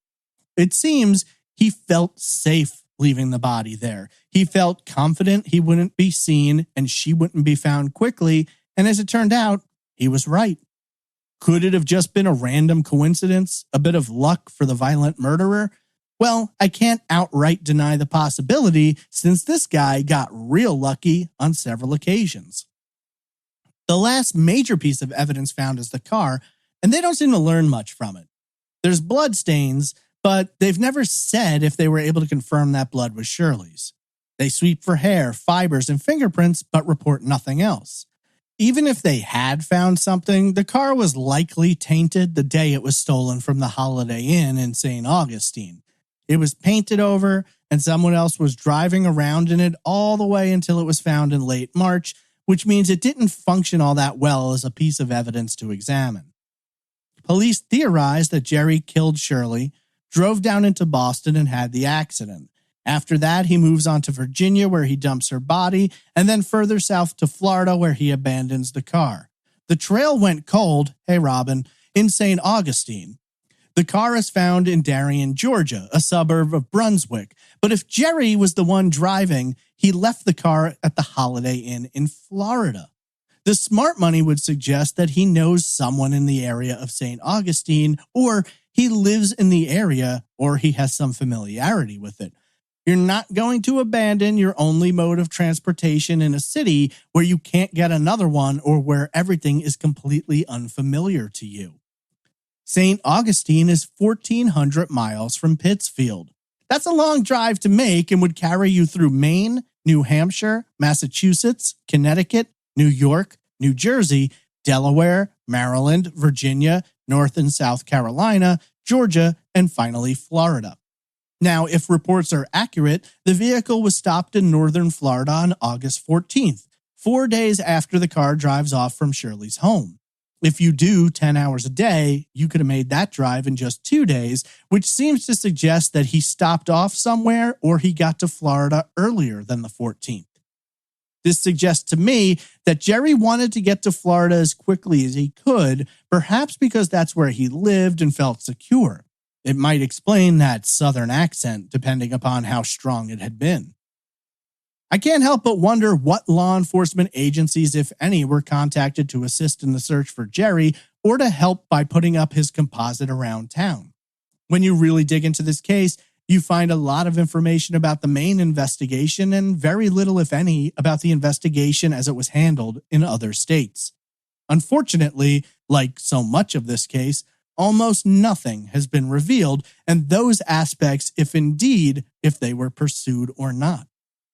It seems he felt safe leaving the body there. He felt confident he wouldn't be seen and she wouldn't be found quickly, and as it turned out, he was right. Could it have just been a random coincidence, a bit of luck for the violent murderer? Well, I can't outright deny the possibility since this guy got real lucky on several occasions. The last major piece of evidence found is the car, and they don't seem to learn much from it. There's blood stains, but they've never said if they were able to confirm that blood was Shirley's. They sweep for hair, fibers, and fingerprints, but report nothing else. Even if they had found something, the car was likely tainted the day it was stolen from the Holiday Inn in St. Augustine. It was painted over, and someone else was driving around in it all the way until it was found in late March, which means it didn't function all that well as a piece of evidence to examine. Police theorized that Jerry killed Shirley, drove down into Boston, and had the accident. After that, he moves on to Virginia, where he dumps her body, and then further south to Florida, where he abandons the car. The trail went cold, hey Robin, in St. Augustine. The car is found in Darien, Georgia, a suburb of Brunswick. But if Jerry was the one driving, he left the car at the Holiday Inn in Florida. The smart money would suggest that he knows someone in the area of St. Augustine, or he lives in the area, or he has some familiarity with it. You're not going to abandon your only mode of transportation in a city where you can't get another one or where everything is completely unfamiliar to you. St. Augustine is 1,400 miles from Pittsfield. That's a long drive to make and would carry you through Maine, New Hampshire, Massachusetts, Connecticut, New York, New Jersey, Delaware, Maryland, Virginia, North and South Carolina, Georgia, and finally Florida. Now, if reports are accurate, the vehicle was stopped in northern Florida on August 14th, 4 days after the car drives off from Shirley's home. If you do 10 hours a day, you could have made that drive in just 2 days, which seems to suggest that he stopped off somewhere or he got to Florida earlier than the 14th. This suggests to me that Jerry wanted to get to Florida as quickly as he could, perhaps because that's where he lived and felt secure. It might explain that southern accent, depending upon how strong it had been. I can't help but wonder what law enforcement agencies, if any, were contacted to assist in the search for Jerry or to help by putting up his composite around town. When you really dig into this case, you find a lot of information about the Maine investigation and very little, if any, about the investigation as it was handled in other states. Unfortunately, like so much of this case, almost nothing has been revealed, and those aspects, if they were pursued or not.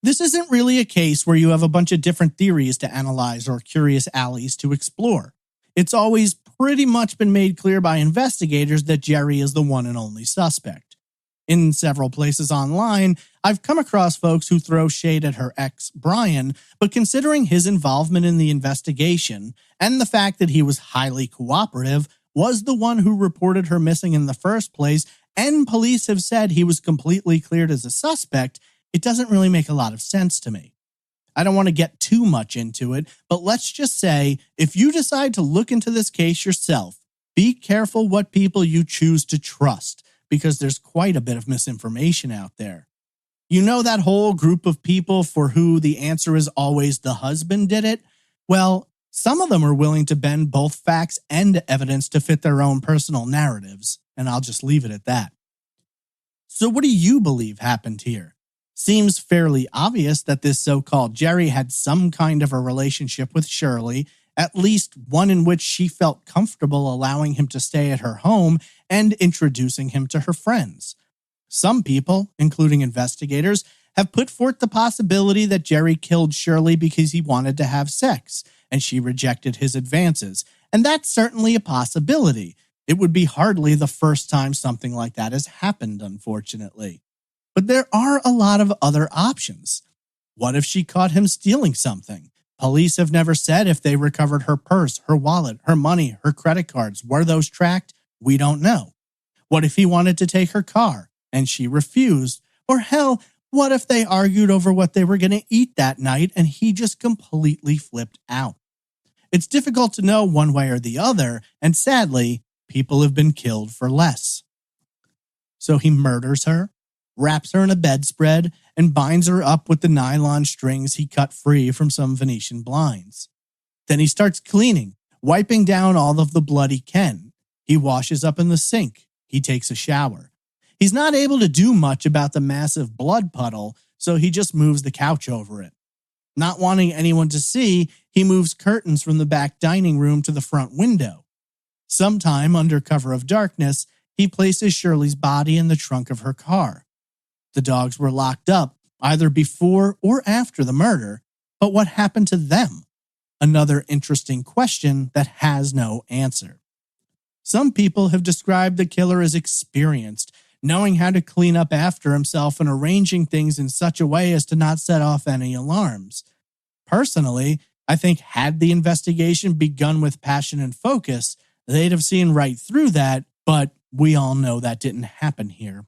This isn't really a case where you have a bunch of different theories to analyze or curious alleys to explore. It's always pretty much been made clear by investigators that Jerry is the one and only suspect. In several places online, I've come across folks who throw shade at her ex, Brian, but considering his involvement in the investigation and the fact that he was highly cooperative, was the one who reported her missing in the first place, and police have said he was completely cleared as a suspect, it doesn't really make a lot of sense to me. I don't want to get too much into it, but let's just say, if you decide to look into this case yourself, be careful what people you choose to trust, because there's quite a bit of misinformation out there. You know that whole group of people for who the answer is always the husband did it? Well, some of them are willing to bend both facts and evidence to fit their own personal narratives, and I'll just leave it at that. So what do you believe happened here? Seems fairly obvious that this so-called Jerry had some kind of a relationship with Shirley, at least one in which she felt comfortable allowing him to stay at her home and introducing him to her friends. Some people, including investigators, have put forth the possibility that Jerry killed Shirley because he wanted to have sex, and she rejected his advances, and that's certainly a possibility. It would be hardly the first time something like that has happened, unfortunately. But there are a lot of other options. What if she caught him stealing something? Police have never said if they recovered her purse, her wallet, her money, her credit cards. Were those tracked? We don't know. What if he wanted to take her car and she refused? Or hell, What if they argued over what they were going to eat that night and he just completely flipped out? It's difficult to know one way or the other, and sadly, people have been killed for less. So he murders her, wraps her in a bedspread, and binds her up with the nylon strings he cut free from some Venetian blinds. Then he starts cleaning, wiping down all of the blood he can. He washes up in the sink. He takes a shower. He's not able to do much about the massive blood puddle, so he just moves the couch over it. Not wanting anyone to see, he moves curtains from the back dining room to the front window. Sometime, under cover of darkness, he places Shirley's body in the trunk of her car. The dogs were locked up either before or after the murder, but what happened to them? Another interesting question that has no answer. Some people have described the killer as experienced, knowing how to clean up after himself and arranging things in such a way as to not set off any alarms. Personally, I think had the investigation begun with passion and focus, they'd have seen right through that, but we all know that didn't happen here.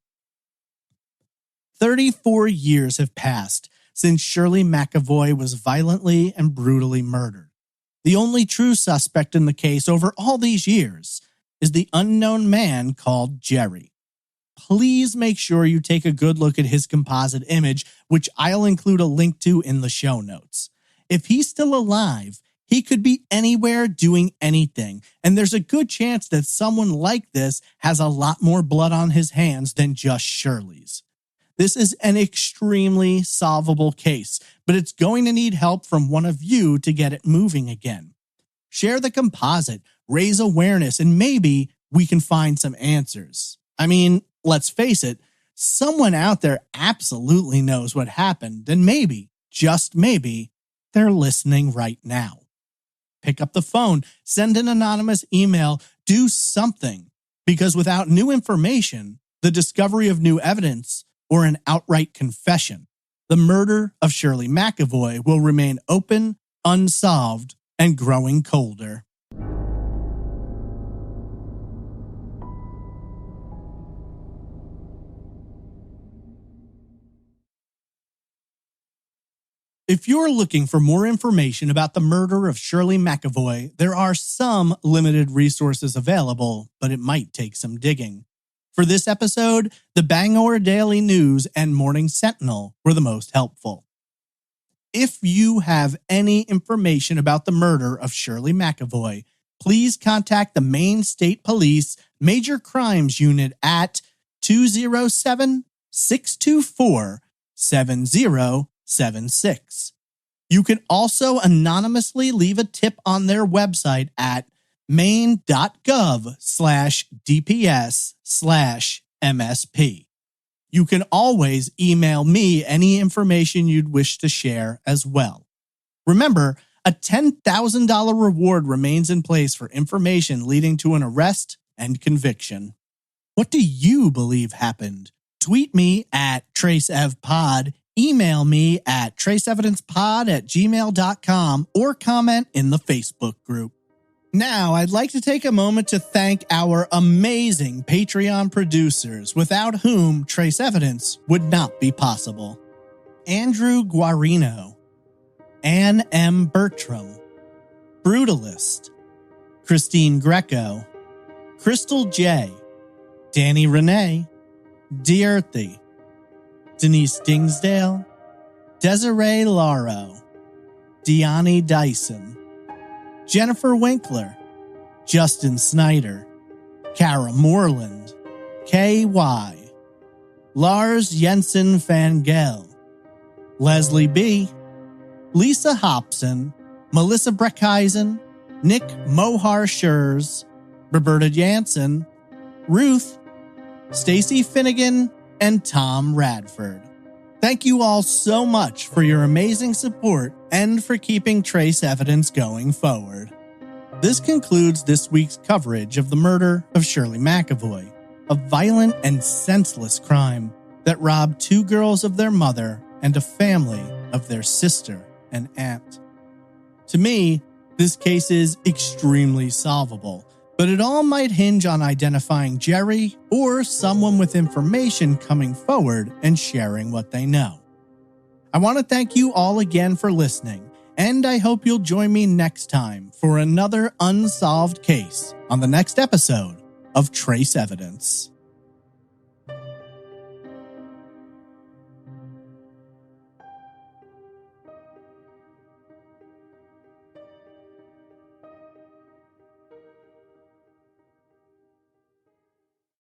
34 years have passed since Shirley McAvoy was violently and brutally murdered. The only true suspect in the case over all these years is the unknown man called Jerry. Please make sure you take a good look at his composite image, which I'll include a link to in the show notes. If he's still alive, he could be anywhere doing anything, and there's a good chance that someone like this has a lot more blood on his hands than just Shirley's. This is an extremely solvable case, but it's going to need help from one of you to get it moving again. Share the composite, raise awareness, and maybe we can find some answers. I mean, let's face it, someone out there absolutely knows what happened, and maybe, just maybe, they're listening right now. Pick up the phone, send an anonymous email, do something, because without new information, the discovery of new evidence, or an outright confession, the murder of Shirley McAvoy will remain open, unsolved, and growing colder. If you're looking for more information about the murder of Shirley McAvoy, there are some limited resources available, but it might take some digging. For this episode, the Bangor Daily News and Morning Sentinel were the most helpful. If you have any information about the murder of Shirley McAvoy, please contact the Maine State Police Major Crimes Unit at 207-624-7076. You can also anonymously leave a tip on their website at maine.gov/DPS/MSP. You can always email me any information you'd wish to share as well. Remember, a $10,000 reward remains in place for information leading to an arrest and conviction. What do you believe happened? Tweet me at traceevpod, email me at traceevidencepod@gmail.com, or comment in the Facebook group. Now, I'd like to take a moment to thank our amazing Patreon producers, without whom Trace Evidence would not be possible. Andrew Guarino, Ann M. Bertram, Brutalist, Christine Greco, Crystal J., Danny Renee, Dearthy, Denise Dingsdale, Desiree Lauro, Deani Dyson, Jennifer Winkler, Justin Snyder, Kara Moreland, K.Y., Lars Jensen Fangel, Leslie B., Lisa Hobson, Melissa Breckheisen, Nick Mohar Schurz, Roberta Jansen, Ruth, Stacy Finnegan, and Tom Radford. Thank you all so much for your amazing support and for keeping Trace Evidence going forward. This concludes this week's coverage of the murder of Shirley McAvoy, a violent and senseless crime that robbed two girls of their mother and a family of their sister and aunt. To me, this case is extremely solvable, But it all might hinge on identifying Jerry or someone with information coming forward and sharing what they know. I want to thank you all again for listening, and I hope you'll join me next time for another unsolved case on the next episode of Trace Evidence.